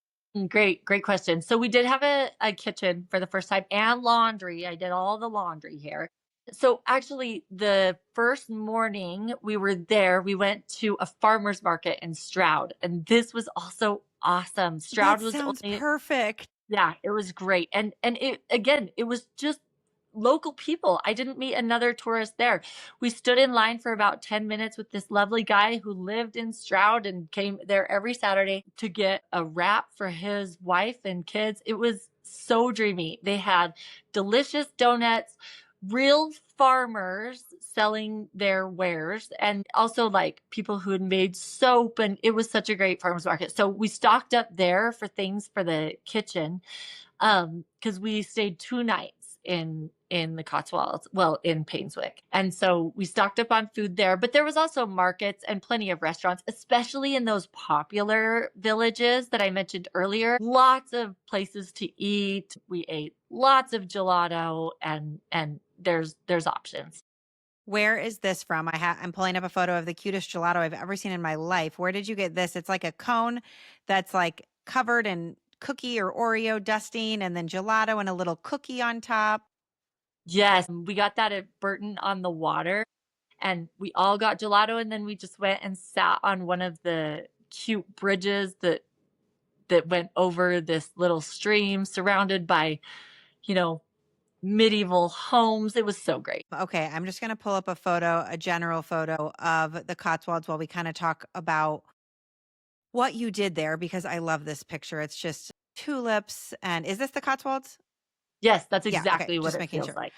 Great question. So we did have a kitchen for the first time and laundry. I did all the laundry here. So actually, the first morning we were there, we went to a farmer's market in Stroud, and this was also awesome. That Stroud was sounds only perfect. yeah, it was great. And it again, it was just local people. I didn't meet another tourist there. We stood in line for about 10 minutes with this lovely guy who lived in Stroud and came there every Saturday to get a wrap for his wife and kids. It was so dreamy. They had delicious donuts, real farmers selling their wares, and also like people who had made soap. And it was such a great farmers market. So we stocked up there for things for the kitchen because we stayed 2 nights in the Cotswolds, well, in Painswick. And so we stocked up on food there, but there was also markets and plenty of restaurants, especially in those popular villages that I mentioned earlier. Lots of places to eat. We ate lots of gelato, and there's options. Where is this from? I'm pulling up a photo of the cutest gelato I've ever seen in my life. Where did you get this? It's like a cone that's like covered in cookie or Oreo dusting and then gelato and a little cookie on top. Yes, we got that at Burton on the Water, and we all got gelato, and then we just went and sat on one of the cute bridges that went over this little stream surrounded by, you know, medieval homes. It was so great. Okay, I'm just going to pull up a general photo of the Cotswolds while we kind of talk about what you did there because I love this picture. It's just tulips. And is this the Cotswolds? Yes, that's Yeah, okay, exactly what just it making feels sure. like.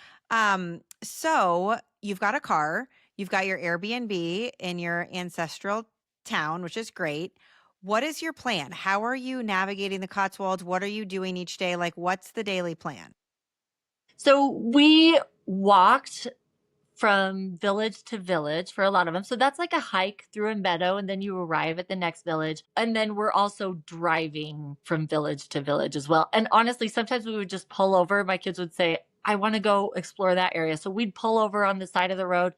So you've got a car, you've got your Airbnb in your ancestral town, which is great. What is your plan? How are you navigating the Cotswolds? What are you doing each day? Like, what's the daily plan? So we walked from village to village for a lot of them. So that's like a hike through a meadow, and then you arrive at the next village. And then we're also driving from village to village as well. And honestly, sometimes we would just pull over. My kids would say, I want to go explore that area. So we'd pull over on the side of the road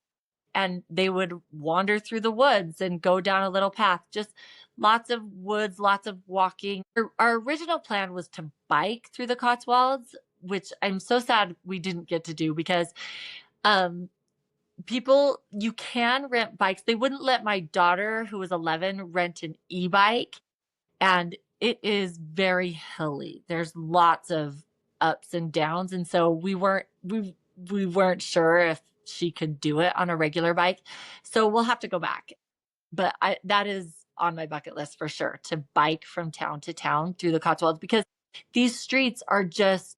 and they would wander through the woods and go down a little path. Just lots of woods, lots of walking. Our original plan was to bike through the Cotswolds, which I'm so sad we didn't get to do because um, people, you can rent bikes. They wouldn't let my daughter, who was 11, rent an e-bike, and it is very hilly. There's lots of ups and downs, and so we weren't sure if she could do it on a regular bike. So we'll have to go back. But I that is on my bucket list for sure, to bike from town to town through the Cotswolds, because these streets are just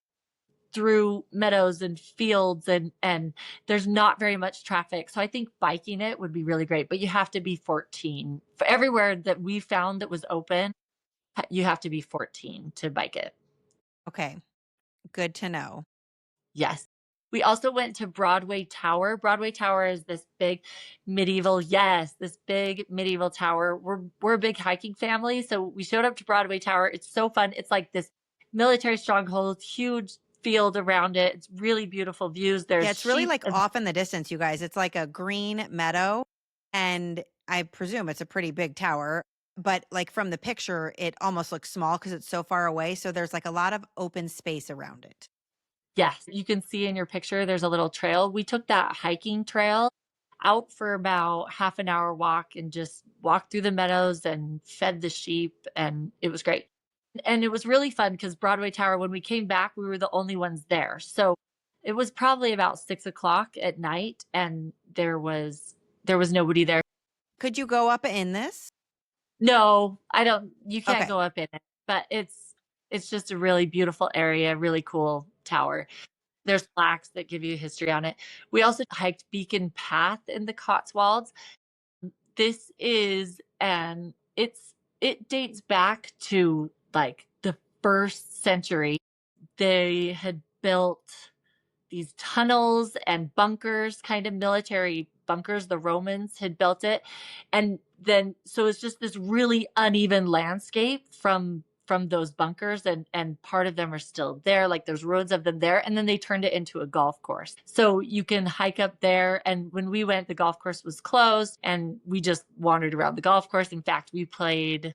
through meadows and fields, and there's not very much traffic. So I think biking it would be really great, but you have to be 14. For everywhere that we found that was open, you have to be 14 to bike it. Okay, good to know. Yes. We also went to Broadway Tower. Broadway Tower is this big medieval, yes, this big medieval tower. We're a big hiking family, so we showed up to Broadway Tower. It's so fun. It's like this military stronghold, huge field around it. It's really beautiful views. Yeah, There's it's really sheep like and off in the distance, you guys. It's like a green meadow, and I presume it's a pretty big tower, but like from the picture, it almost looks small because it's so far away. So there's like a lot of open space around it. yes, you can see in your picture there's a little trail. We took that hiking trail out for about half an hour walk and just walked through the meadows and fed the sheep, and it was great. And it was really fun because Broadway Tower, when we came back, we were the only ones there. So it was probably about 6 o'clock at night, and there was nobody there. Could you go up in this? No, I don't. You can't Okay. go up in it, but it's just a really beautiful area, really cool tower. There's plaques that give you history on it. We also hiked Beacon Path in the Cotswolds. This is and it dates back to like the first century. They had built these tunnels and bunkers, kind of military bunkers. The Romans had built it. And then so it's just this really uneven landscape from those bunkers, and part of them are still there, like there's roads of them there, and then they turned it into a golf course. So you can hike up there, and when we went the golf course was closed and we just wandered around the golf course. In fact, we played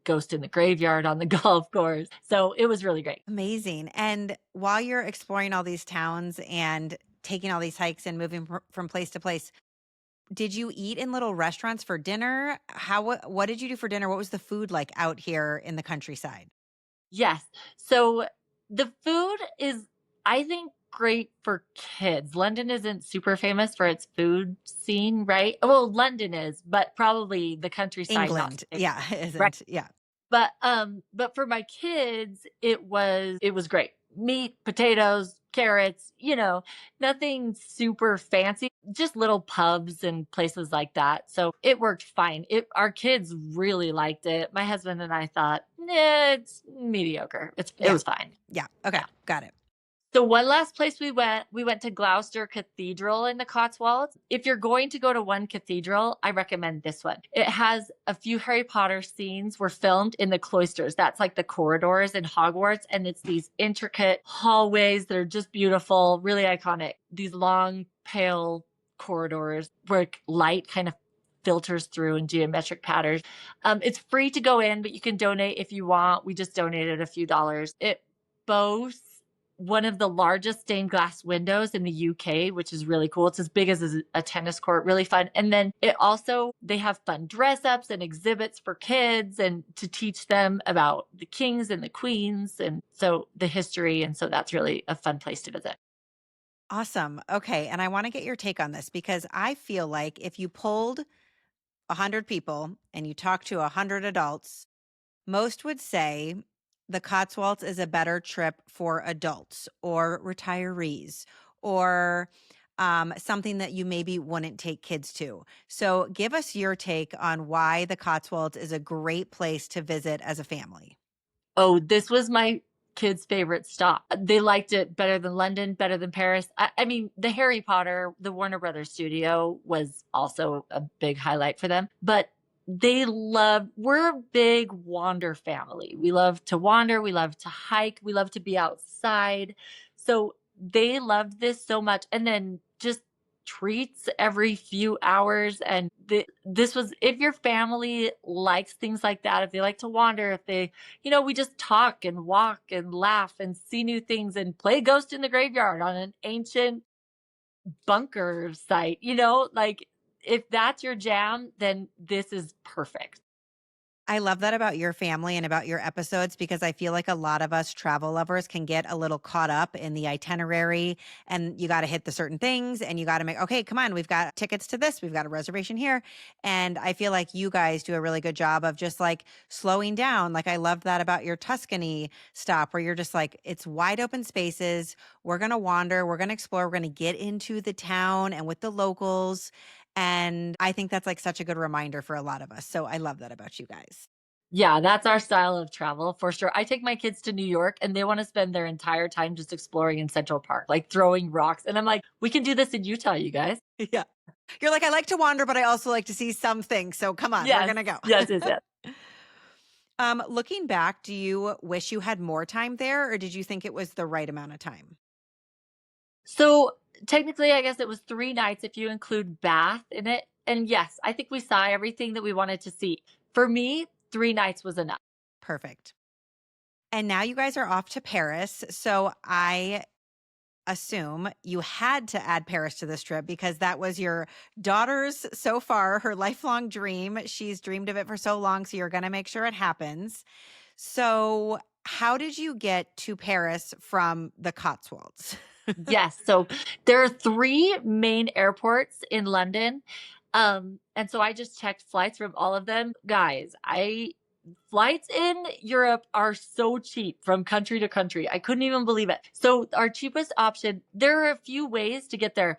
Ghost in the Graveyard on the golf course. So it was really great. Amazing. And while you're exploring all these towns and taking all these hikes and moving from place to place, did you eat in little restaurants for dinner? What did you do for dinner? What was the food like out here in the countryside? Yes. So the food is, I think, great for kids. London isn't super famous for its food scene, right? Well, London is, but probably the countryside not England. so big, Yeah, right? isn't. Yeah. But for my kids, it was great. Meat, potatoes, carrots, nothing super fancy, just little pubs and places like that. So it worked fine. Our kids really liked it. My husband and I thought, nah, it's mediocre. It Yeah. was fine. Yeah. Okay. Yeah. Got it. So one last place we went to Gloucester Cathedral in the Cotswolds. If you're going to go to one cathedral, I recommend this one. It has a few Harry Potter scenes were filmed in the cloisters. That's like the corridors in Hogwarts, and it's these intricate hallways that are just beautiful, really iconic. These long, pale corridors where light kind of filters through in geometric patterns. It's free to go in, but you can donate if you want. We just donated a few dollars. It boasts one of the largest stained glass windows in the UK, which is really cool. It's as big as a tennis court, really fun. And then they have fun dress ups and exhibits for kids and to teach them about the kings and the queens. And so the history. And so that's really a fun place to visit. Awesome. Okay. And I want to get your take on this because I feel like if you polled 100 people and you talked to 100 adults, most would say the Cotswolds is a better trip for adults or retirees or something that you maybe wouldn't take kids to. So give us your take on why the Cotswolds is a great place to visit as a family. Oh, this was my kids' favorite stop. They liked it better than London, better than Paris. I mean, the Harry Potter, the Warner Brothers studio was also a big highlight for them. But we're a big wander family. We love to wander, we love to hike, we love to be outside. So they loved this so much. And then just treats every few hours. And this was, if your family likes things like that, if they like to wander, if they, we just talk and walk and laugh and see new things and play ghost in the graveyard on an ancient bunker site, like if that's your jam, then this is perfect. I love that about your family and about your episodes because I feel like a lot of us travel lovers can get a little caught up in the itinerary and you got to hit the certain things and you got to make, okay, come on, we've got tickets to this, we've got a reservation here. And I feel like you guys do a really good job of just like slowing down. Like I love that about your Tuscany stop where you're just like, it's wide open spaces. We're going to wander, we're going to explore, we're going to get into the town and with the locals. And I think that's like such a good reminder for a lot of us. So I love that about you guys. Yeah, that's our style of travel for sure. I take my kids to New York and they want to spend their entire time just exploring in Central Park, like throwing rocks. And I'm like, we can do this in Utah, you guys. Yeah. You're like, I like to wander, but I also like to see something. So come on, we're Yes, going to go. yes, yes, yes. Looking back, do you wish you had more time there or did you think it was the right amount of time? So technically, I guess it was 3 nights if you include Bath in it. And yes, I think we saw everything that we wanted to see. For me, 3 nights was enough. Perfect. And now you guys are off to Paris. So I assume you had to add Paris to this trip because that was your daughter's so far, her lifelong dream. She's dreamed of it for so long. So you're going to make sure it happens. So, how did you get to Paris from the Cotswolds? Yes. So there are 3 main airports in London. And so I just checked flights from all of them. Guys, flights in Europe are so cheap from country to country. I couldn't even believe it. So our cheapest option, there are a few ways to get there.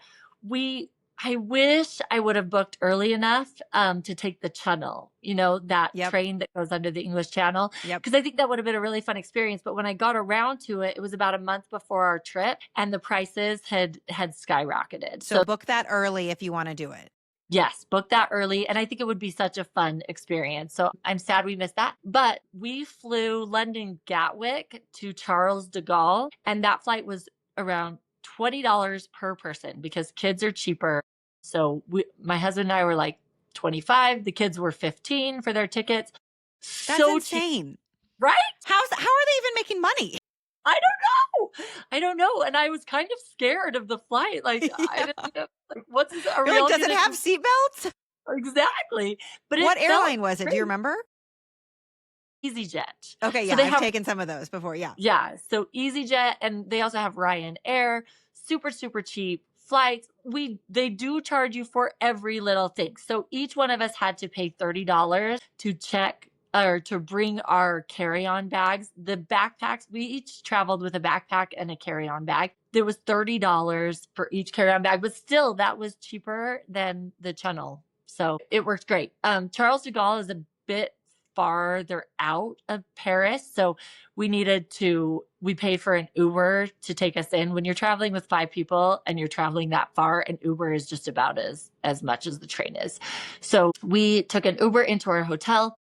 I wish I would have booked early enough to take the Channel, that Yep. train that goes under the English Channel. Yep. Because I think that would have been a really fun experience. But when I got around to it, it was about a month before our trip and the prices had skyrocketed. So book that early if you want to do it. Yes, book that early. And I think it would be such a fun experience. So I'm sad we missed that. But we flew London Gatwick to Charles de Gaulle, and that flight was around $20 per person because kids are cheaper. So my husband and I were like 25. The kids were 15 for their tickets. That's So insane. cheap, right? How are they even making money? I don't know. And I was kind of scared of the flight. Like, Yeah. I didn't know, like, what's this? Are we You're all like, does it gonna have seatbelts? exactly? But What it felt airline was it? Do great. you remember? EasyJet. Okay, So yeah, they I've have taken some of those before. Yeah. yeah, so EasyJet, and they also have Ryanair, super super cheap flights. They do charge you for every little thing. So each one of us had to pay $30 to check or to bring our carry-on bags. The backpacks, we each traveled with a backpack and a carry-on bag. There was $30 for each carry-on bag, but still that was cheaper than the Channel. So it worked great. Charles de Gaulle is a bit farther out of Paris. So we paid for an Uber to take us in. When you're traveling with 5 people and you're traveling that far, an Uber is just about as much as the train is. So we took an Uber into our hotel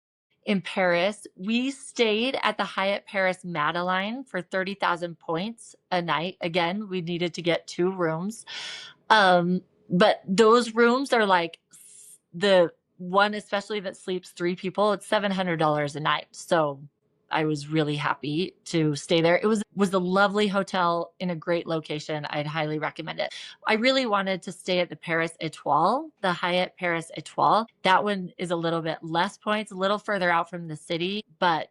in Paris. We stayed at the Hyatt Paris Madeleine for 30,000 points a night. Again, we needed to get 2 rooms. But those rooms are like the one, especially that sleeps 3 people, it's $700 a night. So I was really happy to stay there. It was a lovely hotel in a great location. I'd highly recommend it. I really wanted to stay at the Paris Étoile, the Hyatt Paris Étoile. That one is a little bit less points, a little further out from the city, but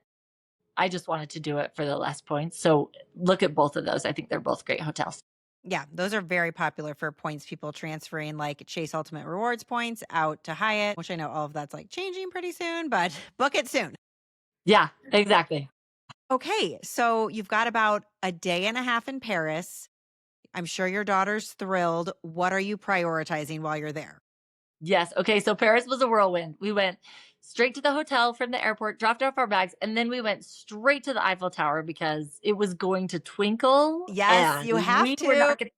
I just wanted to do it for the less points. So look at both of those. I think they're both great hotels. Yeah, those are very popular for points people transferring like Chase Ultimate Rewards points out to Hyatt, which I know all of that's like changing pretty soon, but book it soon. Yeah, exactly. Okay, so you've got about a day and a half in Paris. I'm sure your daughter's thrilled. What are you prioritizing while you're there? Yes. Okay. So Paris was a whirlwind. We went straight to the hotel from the airport, dropped off our bags, and then we went straight to the Eiffel Tower because it was going to twinkle Yes, and you have we were to. not going to.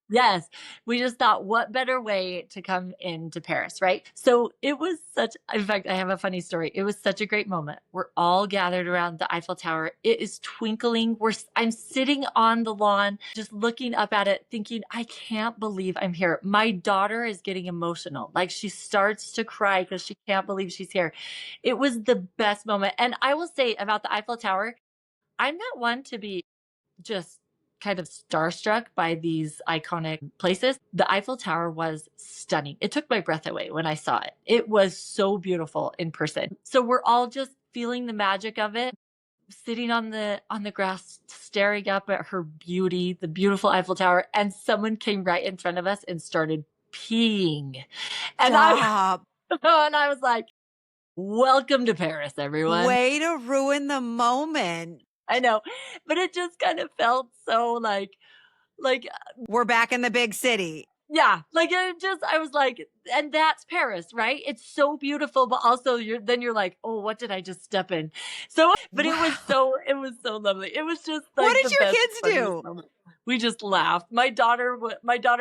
Yes. We just thought, what better way to come into Paris, right? So it was such, in fact, I have a funny story. It was such a great moment. We're all gathered around the Eiffel Tower. It is twinkling. I'm sitting on the lawn, just looking up at it, thinking, I can't believe I'm here. My daughter is getting emotional. Like she starts to cry because she can't believe she's here. It was the best moment. And I will say about the Eiffel Tower, I'm not one to be just kind of starstruck by these iconic places. The Eiffel Tower was stunning. It took my breath away when I saw it. It was so beautiful in person. So we're all just feeling the magic of it, sitting on the grass staring up at her beauty, the beautiful Eiffel Tower, and someone came right in front of us and started peeing. And I Stop. and I was like, "Welcome to Paris, everyone." Way to ruin the moment. I know, but it just kind of felt so like We're back in the big city. yeah, like it just I was like, and that's Paris, right? It's so beautiful, but also you're like, oh, what did I just step in? So, but Wow. it was so lovely. It was just What like the did your best, kids funniest do? moment. We just laughed. My daughter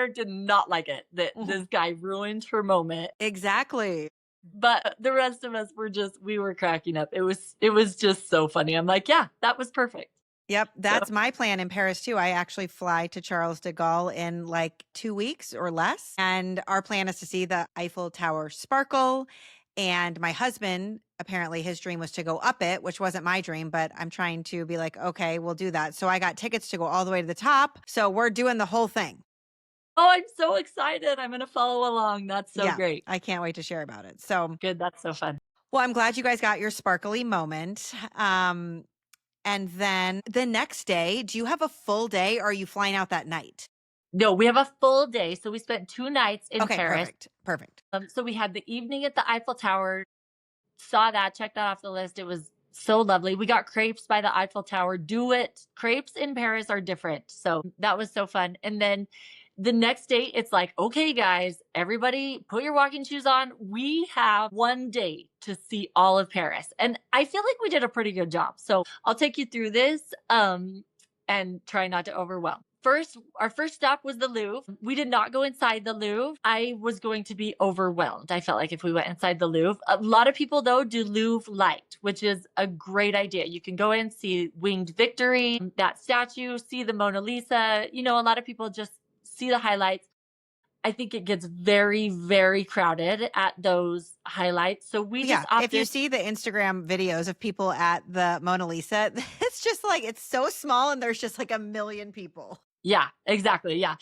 did not like it that Mhm. this guy ruined her moment, Exactly. but the rest of us we were cracking up. It was just so funny. I'm like, yeah, that was perfect. Yep, So, that's my plan in Paris too. I actually fly to Charles de Gaulle in like 2 weeks or less. And our plan is to see the Eiffel Tower sparkle. And my husband, apparently his dream was to go up it, which wasn't my dream, but I'm trying to be like, okay, we'll do that. So I got tickets to go all the way to the top. So we're doing the whole thing. oh, I'm so excited. I'm gonna follow along. That's so Yeah, great. I can't wait to share about it. So, Good. That's so fun. well, I'm glad you guys got your sparkly moment. And then the next day, do you have a full day or are you flying out that night? No, we have a full day. So we spent 2 nights in Okay, Paris. perfect. Perfect. So we had the evening at the Eiffel Tower, saw that, checked that off the list. It was so lovely. We got crepes by the Eiffel Tower. Do it. Crepes in Paris are different. So that was so fun. And then the next day, it's like, okay, guys, everybody put your walking shoes on. We have one day to see all of Paris. And I feel like we did a pretty good job. So I'll take you through this and try not to overwhelm. First, our first stop was the Louvre. We did not go inside the Louvre. I was going to be overwhelmed. I felt like if we went inside the Louvre. A lot of people, though, do Louvre Light, which is a great idea. You can go in, see Winged Victory, that statue, see the Mona Lisa. You know, a lot of people just see the highlights. I think it gets very, very crowded at those highlights. So we just Yeah, if you opted. see the Instagram videos of people at the Mona Lisa, it's just like it's so small and there's just like a million people. Yeah, exactly. Yeah.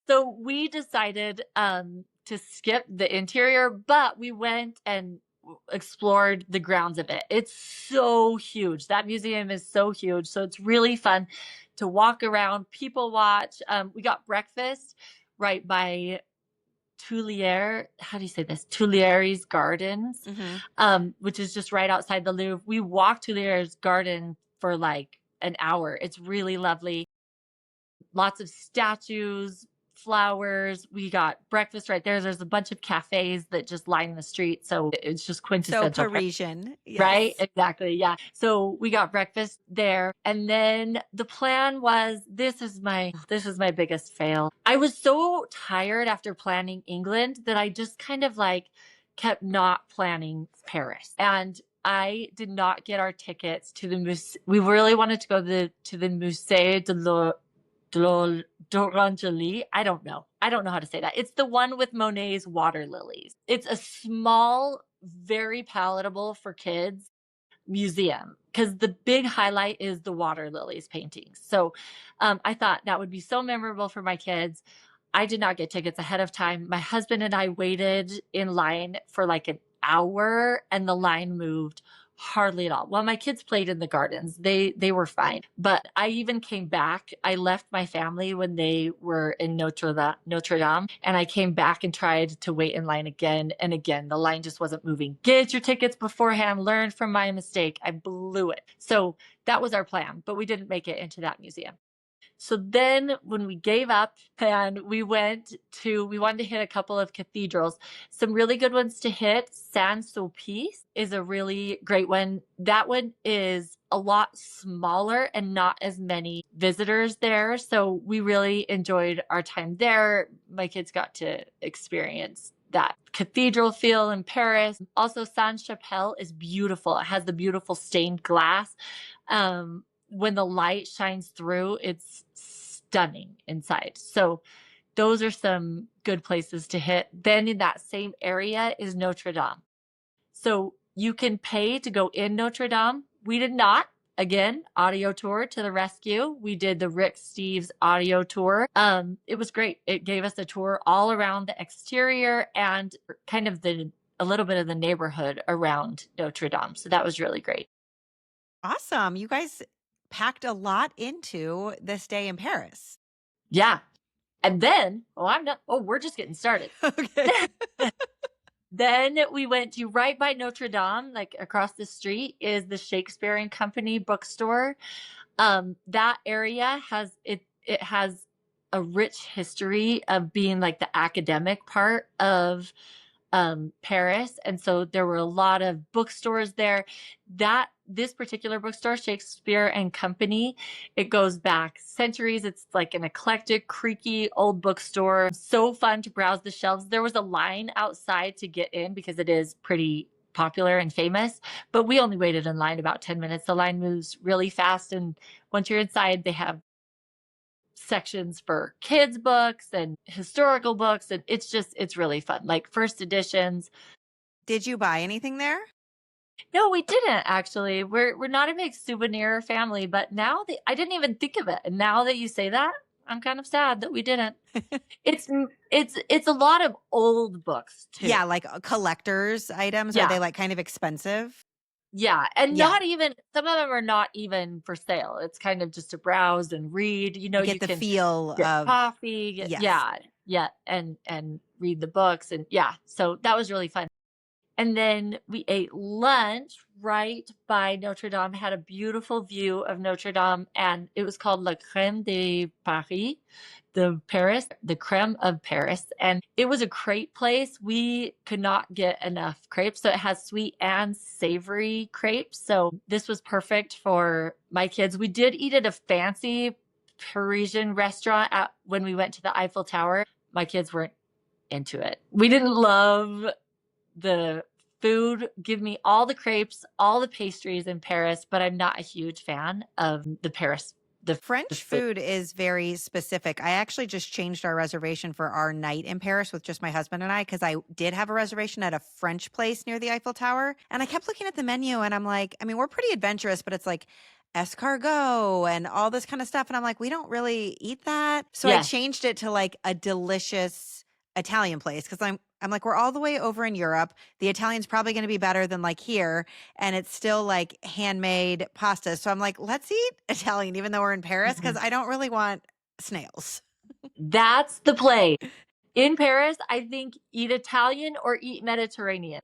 So we decided to skip the interior, but we went and explored the grounds of it. It's so huge. That museum is so huge. So it's really fun to walk around, people watch. We got breakfast right by Tuileries. How do you say this? Tuileries Gardens, Hmm. which is just right outside the Louvre. We walked Tuileries Garden for like an hour. It's really lovely, lots of statues, flowers. We got breakfast right there. There's a bunch of cafes that just line the street. So it's just So quintessential Paris. Parisian. Right? Yes. Exactly. Yeah. So we got breakfast there. And then the plan was this is my biggest fail. I was so tired after planning England that I just kind of like kept not planning Paris. And I did not get our tickets to the we really wanted to go to the Musée d'Orangerie. I don't know. I don't know how to say that. It's the one with Monet's water lilies. It's a small, very palatable for kids museum because the big highlight is the water lilies paintings. So I thought that would be so memorable for my kids. I did not get tickets ahead of time. My husband and I waited in line for like an hour and the line moved Hardly at all. Well, my kids played in the gardens. They were fine. But I even came back. I left my family when they were in Notre Dame, and I came back and tried to wait in line again and again. The line just wasn't moving. Get your tickets beforehand. Learn from my mistake. I blew it. So that was our plan, but we didn't make it into that museum. So then when we gave up and we wanted to hit a couple of cathedrals, some really good ones to hit. Saint-Sulpice is a really great one. That one is a lot smaller and not as many visitors there. So we really enjoyed our time there. My kids got to experience that cathedral feel in Paris. Also, Sainte-Chapelle is beautiful. It has the beautiful stained glass. When the light shines through, it's stunning inside. So those are some good places to hit. Then in that same area is Notre Dame. So you can pay to go in Notre Dame. We did not. Again, audio tour to the rescue. We did the Rick Steves audio tour. It was great. It gave us a tour all around the exterior and kind of a little bit of the neighborhood around Notre Dame. So that was really great. Awesome. You guys packed a lot into this day in Paris. Yeah. And then, we're just getting started. Okay. Then we went to right by Notre Dame, like across the street is the Shakespeare and Company bookstore. That area it has a rich history of being like the academic part of Paris. And so there were a lot of bookstores there. This particular bookstore, Shakespeare and Company, it goes back centuries. It's like an eclectic, creaky old bookstore. So fun to browse the shelves. There was a line outside to get in because it is pretty popular and famous, but we only waited in line about 10 minutes. The line moves really fast. And once you're inside, they have sections for kids books and historical books. And it's really fun. Like first editions. Did you buy anything there? No, we didn't actually. We're not a big souvenir family, but I didn't even think of it. And now that you say that, I'm kind of sad that we didn't. It's a lot of old books too. Yeah, like collector's items. Yeah. Are they like kind of expensive? Yeah, and not even, some of them are not even for sale. It's kind of just to browse and read. You Get the can feel get of coffee. yes. Yeah, and read the books, and yeah. So that was really fun. And then we ate lunch right by Notre Dame, had a beautiful view of Notre Dame, and it was called La Crème de Paris, the creme of Paris. And it was a crepe place. We could not get enough crepes. So it has sweet and savory crepes. So this was perfect for my kids. We did eat at a fancy Parisian restaurant when we went to the Eiffel Tower. My kids weren't into it. We didn't love the food. Give me all the crepes, all the pastries in Paris, but I'm not a huge fan of the Paris. The French food is very specific. I actually just changed our reservation for our night in Paris with just my husband and I, because I did have a reservation at a French place near the Eiffel Tower. And I kept looking at the menu and I'm like, I mean, we're pretty adventurous, but it's like escargot and all this kind of stuff. And I'm like, we don't really eat that. So I changed it to like a delicious Italian place because I'm like, we're all the way over in Europe. The Italian's probably going to be better than like here. And it's still like handmade pasta. So I'm like, let's eat Italian, even though we're in Paris, because I don't really want snails. That's the play. In Paris, I think eat Italian or eat Mediterranean.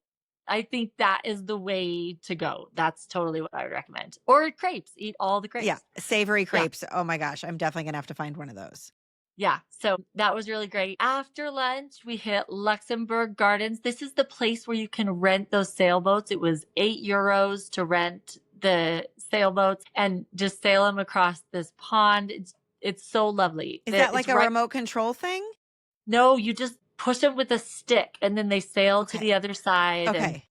I think that is the way to go. That's totally what I would recommend. Or crepes. Eat all the crepes. Yeah. Savory crepes. Yeah. Oh my gosh. I'm definitely going to have to find one of those. Yeah, so that was really great. After lunch, we hit Luxembourg Gardens. This is the place where you can rent those sailboats. It was €8 to rent the sailboats and just sail them across this pond. It's so lovely. Is that like a remote control thing? No, you just push them with a stick and then they sail to the other side. Okay.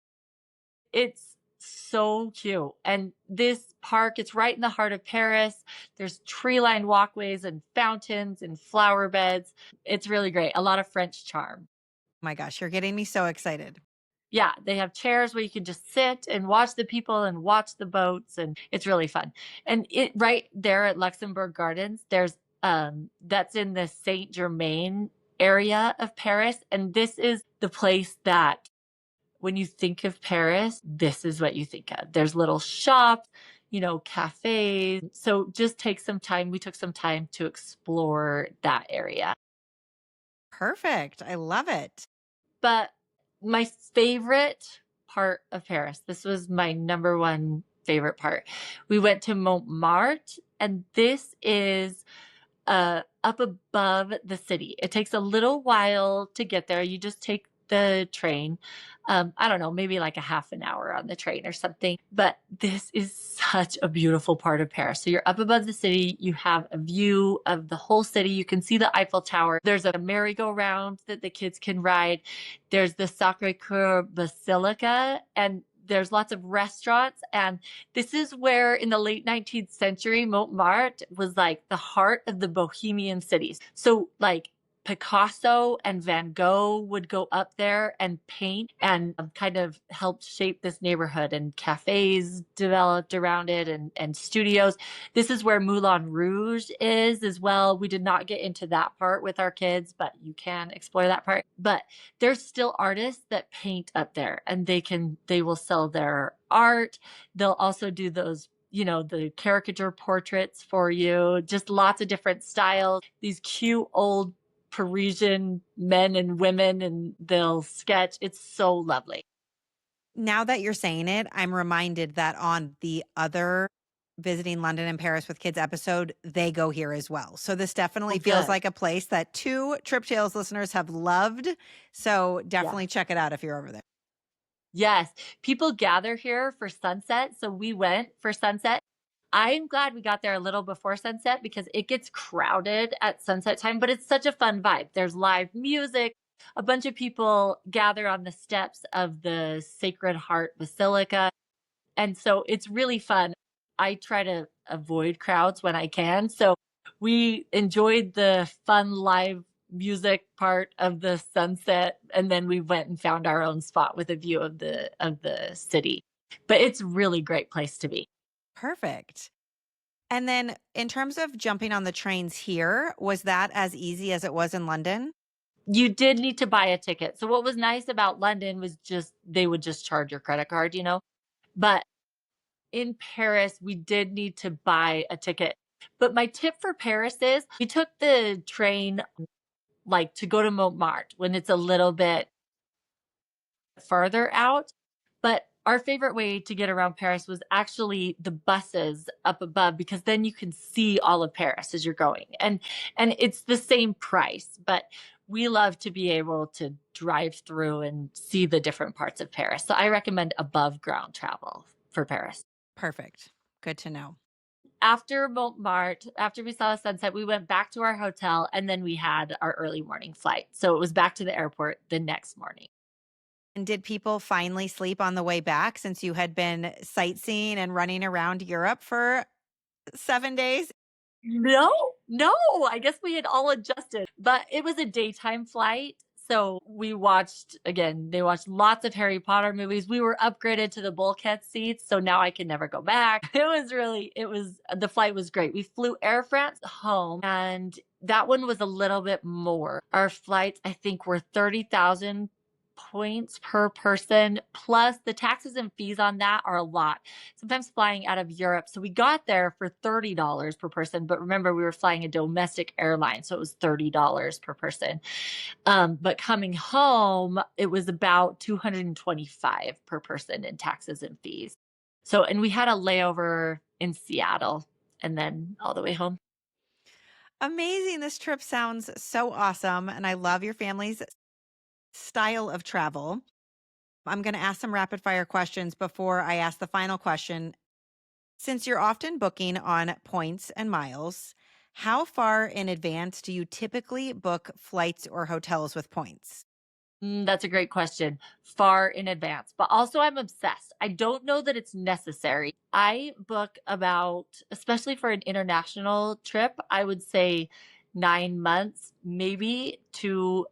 It's so cute. And this park, it's right in the heart of Paris. There's tree-lined walkways and fountains and flower beds. It's really great. A lot of French charm. Oh my gosh, you're getting me so excited. Yeah, they have chairs where you can just sit and watch the people and watch the boats, and it's really fun. And it right there at Luxembourg Gardens, there's that's in the Saint Germain area of Paris, and this is the place that when you think of Paris, this is what you think of. There's little shops, cafes. So just take some time. We took some time to explore that area. Perfect. I love it. But my favorite part of Paris, this was my number one favorite part. We went to Montmartre, and this is up above the city. It takes a little while to get there. You just take the train. I don't know, maybe like a half an hour on the train or something. But this is such a beautiful part of Paris. So you're up above the city. You have a view of the whole city. You can see the Eiffel Tower. There's a merry-go-round that the kids can ride. There's the Sacré-Cœur Basilica, and there's lots of restaurants. And this is where in the late 19th century, Montmartre was like the heart of the Bohemian cities. So like Picasso and Van Gogh would go up there and paint and kind of helped shape this neighborhood, and cafes developed around it, and studios. This is where Moulin Rouge is as well. We did not get into that part with our kids, but you can explore that part. But there's still artists that paint up there, and they will sell their art. They'll also do those the caricature portraits for you, just lots of different styles, these cute old Parisian men and women, and they'll sketch. It's so lovely. Now that you're saying it, I'm reminded that on the other Visiting London and Paris with Kids episode, they go here as well. So this definitely Oh, feels good. like a place that 2 Trip Tales listeners have loved. So definitely check it out if you're over there. Yes. People gather here for sunset. So we went for sunset. I'm glad we got there a little before sunset because it gets crowded at sunset time, but it's such a fun vibe. There's live music. A bunch of people gather on the steps of the Sacred Heart Basilica. And so it's really fun. I try to avoid crowds when I can. So we enjoyed the fun live music part of the sunset, and then we went and found our own spot with a view of the city. But it's a really great place to be. Perfect. And then in terms of jumping on the trains here, was that as easy as it was in London? You did need to buy a ticket. So what was nice about London was just they would just charge your credit card, But in Paris, we did need to buy a ticket. But my tip for Paris is we took the train like to go to Montmartre when it's a little bit farther out. But our favorite way to get around Paris was actually the buses up above, because then you can see all of Paris as you're going. And it's the same price, but we love to be able to drive through and see the different parts of Paris. So I recommend above ground travel for Paris. Perfect. Good to know. After Montmartre, after we saw the sunset, we went back to our hotel, and then we had our early morning flight. So it was back to the airport the next morning. And did people finally sleep on the way back since you had been sightseeing and running around Europe for 7 days? No, no, I guess we had all adjusted, but it was a daytime flight. So they watched lots of Harry Potter movies. We were upgraded to the bulkhead seats. So now I can never go back. The flight was great. We flew Air France home, and that one was a little bit more. Our flights, I think, were 30,000 points per person, plus the taxes and fees on that are a lot. Sometimes flying out of Europe. So we got there for $30 per person, but remember we were flying a domestic airline, so it was $30 per person. But coming home, it was about $225 per person in taxes and fees. So, and we had a layover in Seattle and then all the way home. Amazing. This trip sounds so awesome. And I love your family's style of travel. I'm going to ask some rapid fire questions before I ask the final question. Since you're often booking on points and miles, how far in advance do you typically book flights or hotels with points? That's a great question. Far in advance. But also, I'm obsessed. I don't know that it's necessary. I book about, especially for an international trip, I would say 9 months, maybe to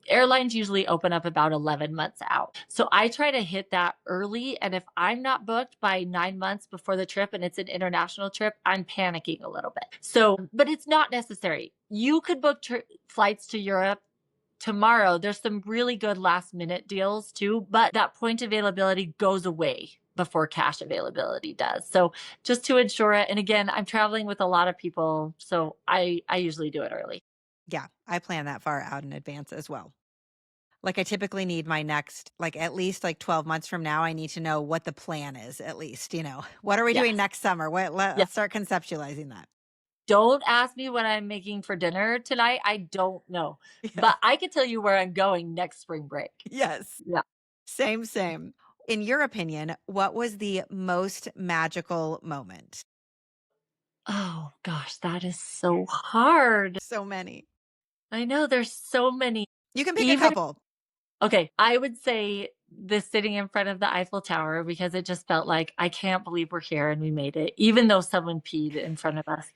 airlines usually open up about 11 months out. So I try to hit that early. And if I'm not booked by 9 months before the trip and it's an international trip, I'm panicking a little bit. So, but it's not necessary. You could book flights to Europe tomorrow. There's some really good last minute deals too, but that point availability goes away before cash availability does. So just to ensure it. And again, I'm traveling with a lot of people, so I usually do it early. Yeah, I plan that far out in advance as well. Like I typically need my next, like at least like 12 months from now, I need to know what the plan is, at least, what are we doing Yes. next summer? Yeah. Let's start conceptualizing that. Don't ask me what I'm making for dinner tonight. I don't know. Yeah. But I can tell you where I'm going next spring break. Yes. Yeah. Same, same. In your opinion, what was the most magical moment? Oh gosh, that is so hard. So many. I know there's so many. You can pick a Even couple. okay, I would say the sitting in front of the Eiffel Tower because it just felt like I can't believe we're here and we made it, even though someone peed in front of us.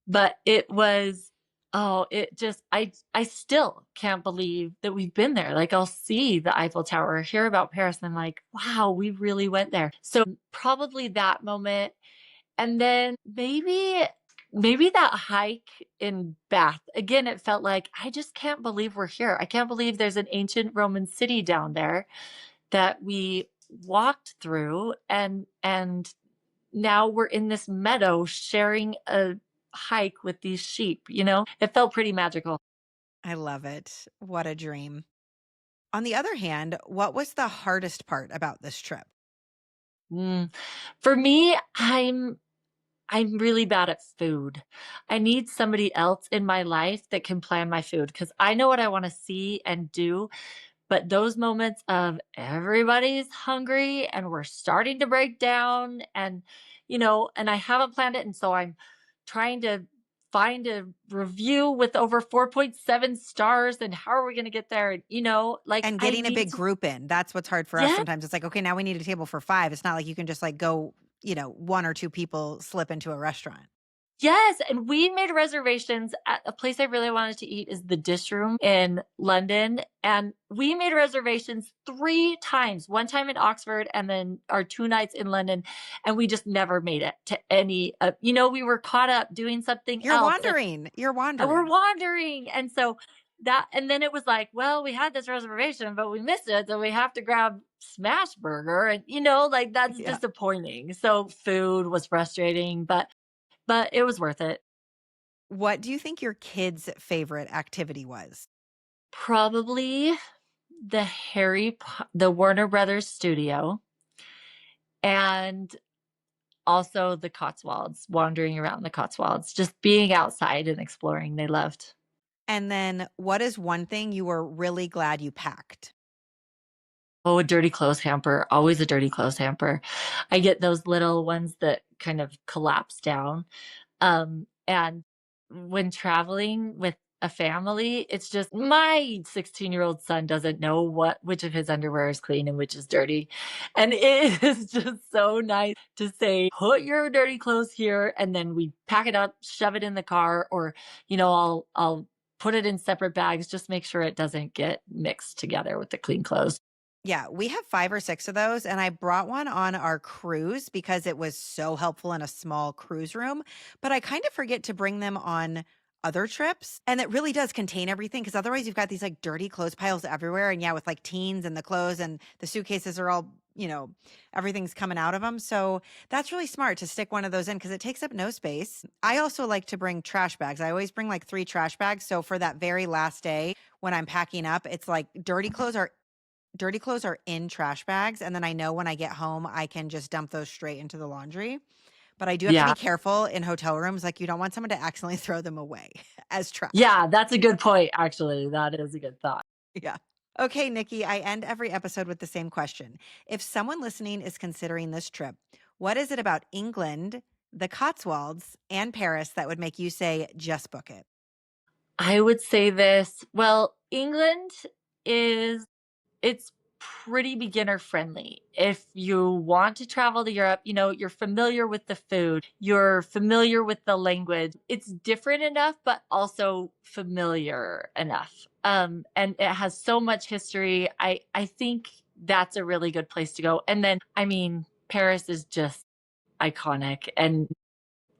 But it was oh, it just I still can't believe that we've been there. Like I'll see the Eiffel Tower, hear about Paris, and I'm like, wow, we really went there. So probably that moment. And then maybe that hike in Bath. Again, it felt like I just can't believe we're here. I can't believe there's an ancient Roman city down there that we walked through and now we're in this meadow sharing a hike with these sheep, you know? It felt pretty magical. I love it. What a dream. On the other hand, what was the hardest part about this trip? Mm. For me, I'm really bad at food. I need somebody else in my life that can plan my food because I know what I want to see and do. But those moments of everybody's hungry and we're starting to break down and I haven't planned it. And so I'm trying to find a review with over 4.7 stars and how are we going to get there? And like And I getting a need big to, group in. That's what's hard for us yeah. sometimes. It's like, okay, now we need a table for 5. It's not like you can just like go, one or two people slip into a restaurant. Yes, and we made reservations at a place I really wanted to eat is the Dish Room in London, and we made reservations 3 times, one time in Oxford and then our 2 nights in London, and we just never made it to any we were caught up doing something You're else, wandering. You're and we're wandering. wandering, and so that and then it was like, "Well, we had this reservation, but we missed it, so we have to grab smash burger," and, like, that's Yeah. disappointing. So food was frustrating, but it was worth it. What do you think your kids' favorite activity was? Probably the Warner Brothers studio and also the Cotswolds, wandering around the Cotswolds, just being outside and exploring, they loved. And then what is one thing you were really glad you packed? Oh, a dirty clothes hamper, always a dirty clothes hamper. I get those little ones that kind of collapse down. And when traveling with a family, it's just my 16-year-old son doesn't know which of his underwear is clean and which is dirty. And it is just so nice to say, put your dirty clothes here, and then we pack it up, shove it in the car, or, I'll put it in separate bags, just make sure it doesn't get mixed together with the clean clothes. Yeah, we have 5 or 6 of those, and I brought one on our cruise because it was so helpful in a small cruise room, but I kind of forget to bring them on other trips, and it really does contain everything because otherwise you've got these, like, dirty clothes piles everywhere, and yeah, with, like, teens and the clothes and the suitcases are all, everything's coming out of them, so that's really smart to stick one of those in because it takes up no space. I also like to bring trash bags. I always bring, like, 3 trash bags, so for that very last day when I'm packing up, it's like dirty clothes are in trash bags, and then I know when I get home, I can just dump those straight into the laundry. But I do have to be Yeah. careful in hotel rooms. Like, you don't want someone to accidentally throw them away as trash. Yeah, that's a good point, actually. That is a good thought. Yeah. Okay, Nikki, I end every episode with the same question. If someone listening is considering this trip, what is it about England, the Cotswolds, and Paris that would make you say, just book it? I would say this. Well, England is it's pretty beginner friendly. If you want to travel to Europe, you're familiar with the food, you're familiar with the language. It's different enough, but also familiar enough. And it has so much history. I think that's a really good place to go. And then, I mean, Paris is just iconic. And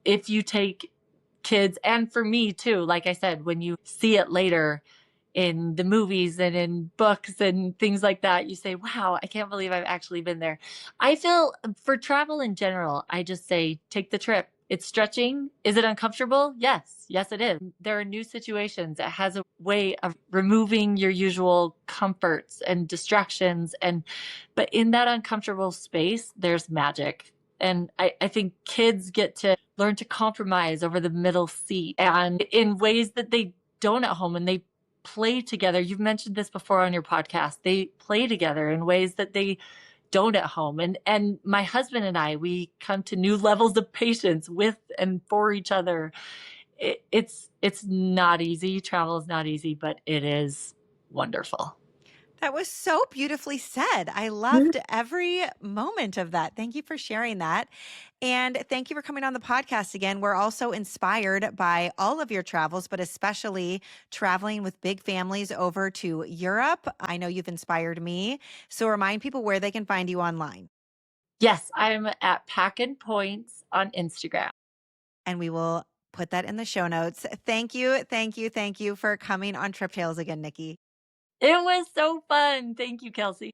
if you take kids, and for me too, like I said, when you see it later, in the movies and in books and things like that. You say, wow, I can't believe I've actually been there. I feel for travel in general, I just say, take the trip. It's stretching. Is it uncomfortable? Yes. Yes, it is. There are new situations. It has a way of removing your usual comforts and distractions. But in that uncomfortable space, there's magic. And I think kids get to learn to compromise over the middle seat and in ways that they don't at home, and they play together. You've mentioned this before on your podcast. They play together in ways that they don't at home. And my husband and I, we come to new levels of patience with and for each other. It's not easy. Travel is not easy, but it is wonderful. That was so beautifully said. I loved every moment of that. Thank you for sharing that. And thank you for coming on the podcast again. We're also inspired by all of your travels, but especially traveling with big families over to Europe. I know you've inspired me. So remind people where they can find you online. Yes, I'm at Pack and Points on Instagram. And we will put that in the show notes. Thank you, thank you, thank you for coming on Trip Tales again, Nikki. It was so fun. Thank you, Kelsey.